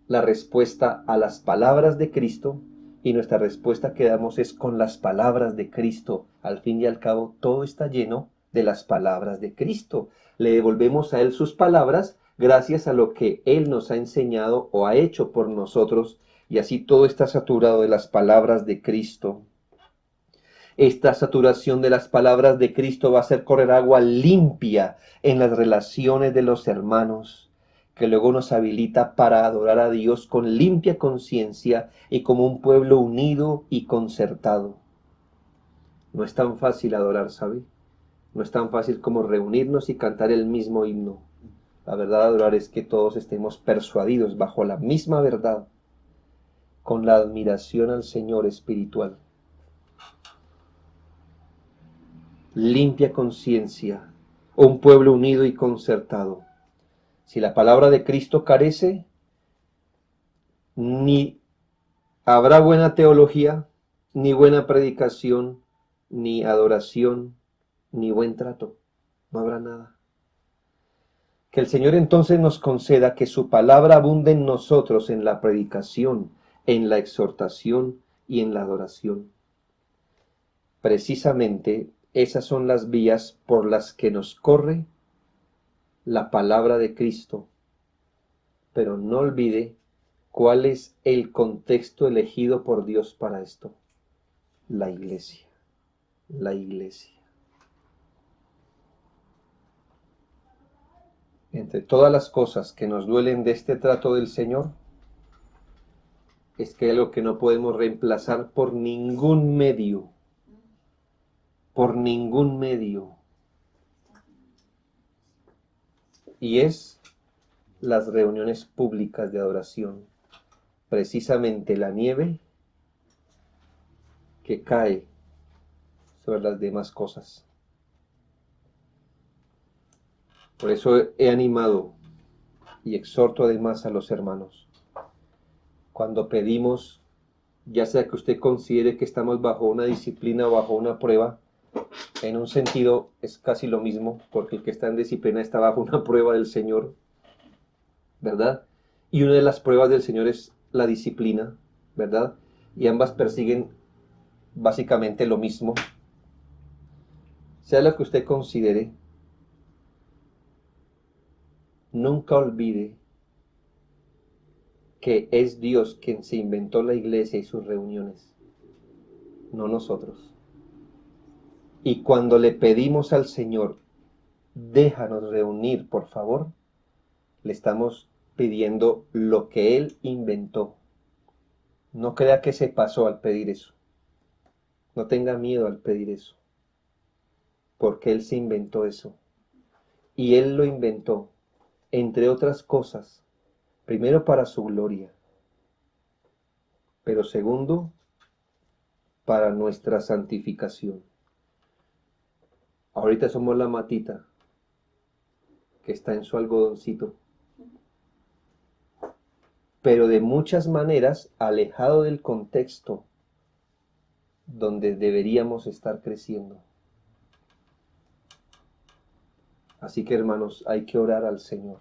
la respuesta a las palabras de Cristo, y nuestra respuesta que damos es con las palabras de Cristo. Al fin y al cabo, todo está lleno de las palabras de Cristo. Le devolvemos a Él sus palabras gracias a lo que Él nos ha enseñado o ha hecho por nosotros, y así todo está saturado de las palabras de Cristo. Esta saturación de las palabras de Cristo va a hacer correr agua limpia en las relaciones de los hermanos, que luego nos habilita para adorar a Dios con limpia conciencia y como un pueblo unido y concertado. No es tan fácil adorar, ¿sabe? No es tan fácil como reunirnos y cantar el mismo himno. La verdad, adorar es que todos estemos persuadidos bajo la misma verdad, con la admiración al Señor espiritual. Limpia conciencia, un pueblo unido y concertado. Si la palabra de Cristo carece, ni habrá buena teología, ni buena predicación, ni adoración, ni buen trato. No habrá nada. Que el Señor entonces nos conceda que su palabra abunde en nosotros en la predicación, en la exhortación y en la adoración. Precisamente esas son las vías por las que nos corre la palabra de Cristo. Pero no olvide cuál es el contexto elegido por Dios para esto. La iglesia. La iglesia. Entre todas las cosas que nos duelen de este trato del Señor, es que hay algo que no podemos reemplazar por ningún medio. Por ningún medio. Y es las reuniones públicas de adoración. Precisamente la nieve que cae sobre las demás cosas. Por eso he animado y exhorto además a los hermanos. Cuando pedimos, ya sea que usted considere que estamos bajo una disciplina o bajo una prueba, en un sentido es casi lo mismo, porque el que está en disciplina está bajo una prueba del Señor, ¿verdad? Y una de las pruebas del Señor es la disciplina, ¿verdad? Y ambas persiguen básicamente lo mismo. Sea lo que usted considere, nunca olvide que es Dios quien se inventó la iglesia y sus reuniones, no nosotros. Y cuando le pedimos al Señor, déjanos reunir, por favor, le estamos pidiendo lo que Él inventó. No crea que se pasó al pedir eso. No tenga miedo al pedir eso, porque Él se inventó eso. Y Él lo inventó, entre otras cosas, primero para su gloria, pero segundo, para nuestra santificación. Ahorita somos la matita que está en su algodoncito, pero de muchas maneras alejado del contexto donde deberíamos estar creciendo. Así que hermanos, hay que orar al Señor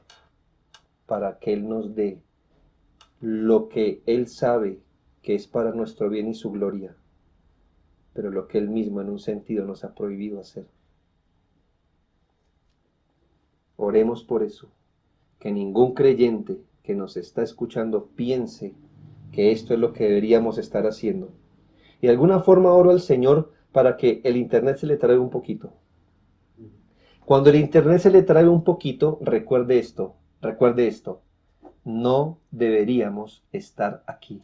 para que Él nos dé lo que Él sabe que es para nuestro bien y su gloria, pero lo que Él mismo en un sentido nos ha prohibido hacer. Oremos por eso, que ningún creyente que nos está escuchando piense que esto es lo que deberíamos estar haciendo. Y de alguna forma oro al Señor para que el internet se le trabe un poquito. Cuando el internet se le trabe un poquito, recuerde esto, no deberíamos estar aquí.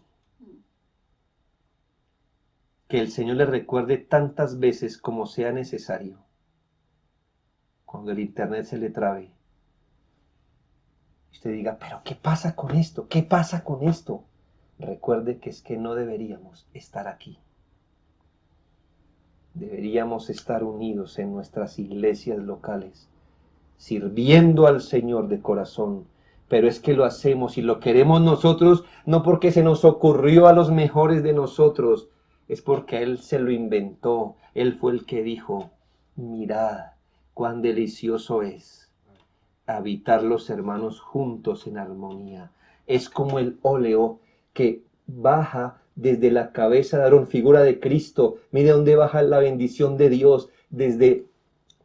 Que el Señor le recuerde tantas veces como sea necesario. Cuando el internet se le trabe, usted diga, pero ¿qué pasa con esto? ¿Qué pasa con esto? Recuerde que es que no deberíamos estar aquí. Deberíamos estar unidos en nuestras iglesias locales, sirviendo al Señor de corazón. Pero es que lo hacemos y lo queremos nosotros, no porque se nos ocurrió a los mejores de nosotros, es porque Él se lo inventó. Él fue el que dijo, mirad cuán delicioso es habitar los hermanos juntos en armonía. Es como el óleo que baja desde la cabeza de Aarón, figura de Cristo. Mire dónde baja la bendición de Dios, desde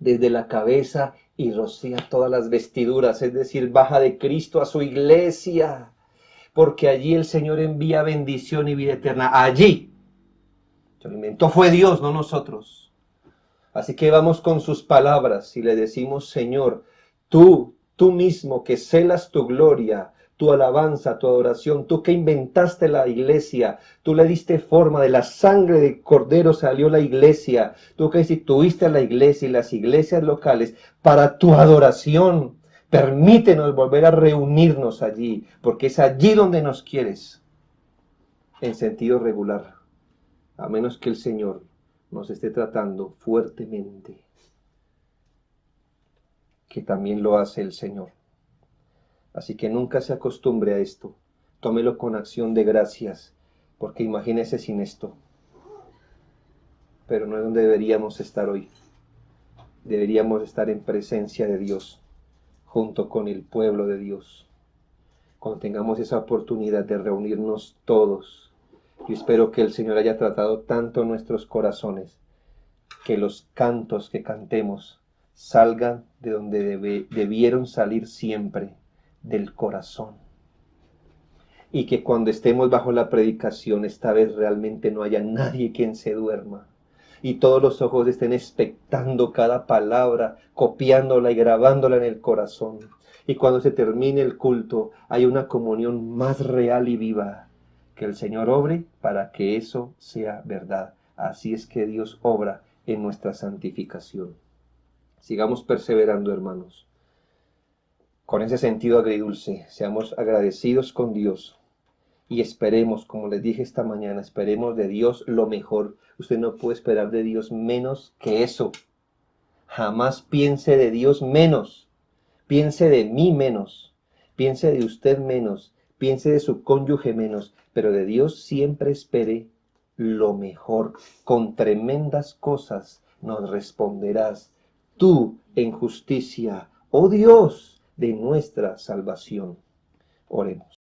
la cabeza y rocía todas las vestiduras, es decir, baja de Cristo a su iglesia, porque allí el Señor envía bendición y vida eterna. Allí. El inventó fue Dios, no nosotros. Así que vamos con sus palabras y le decimos, Señor, tú mismo que celas tu gloria, tu alabanza, tu adoración, tú que inventaste la iglesia, tú le diste forma, de la sangre de cordero salió la iglesia, tú que instituiste a la iglesia y las iglesias locales para tu adoración, permítenos volver a reunirnos allí, porque es allí donde nos quieres, en sentido regular, a menos que el Señor nos esté tratando fuertemente, que también lo hace el Señor. Así que nunca se acostumbre a esto. Tómelo con acción de gracias, porque imagínese sin esto. Pero no es donde deberíamos estar hoy. Deberíamos estar en presencia de Dios, junto con el pueblo de Dios. Cuando tengamos esa oportunidad de reunirnos todos, yo espero que el Señor haya tratado tanto nuestros corazones, que los cantos que cantemos salgan de donde debieron salir siempre, del corazón. Y que cuando estemos bajo la predicación, esta vez realmente no haya nadie quien se duerma. Y todos los ojos estén expectando cada palabra, copiándola y grabándola en el corazón. Y cuando se termine el culto, hay una comunión más real y viva. Que el Señor obre para que eso sea verdad. Así es que Dios obra en nuestra santificación. Sigamos perseverando, hermanos. Con ese sentido agridulce, seamos agradecidos con Dios y esperemos, como les dije esta mañana, esperemos de Dios lo mejor. Usted no puede esperar de Dios menos que eso. Jamás piense de Dios menos. Piense de mí menos. Piense de usted menos. Piense de su cónyuge menos. Pero de Dios siempre espere lo mejor. Con tremendas cosas nos responderás tú en justicia, oh Dios, de nuestra salvación. Oremos.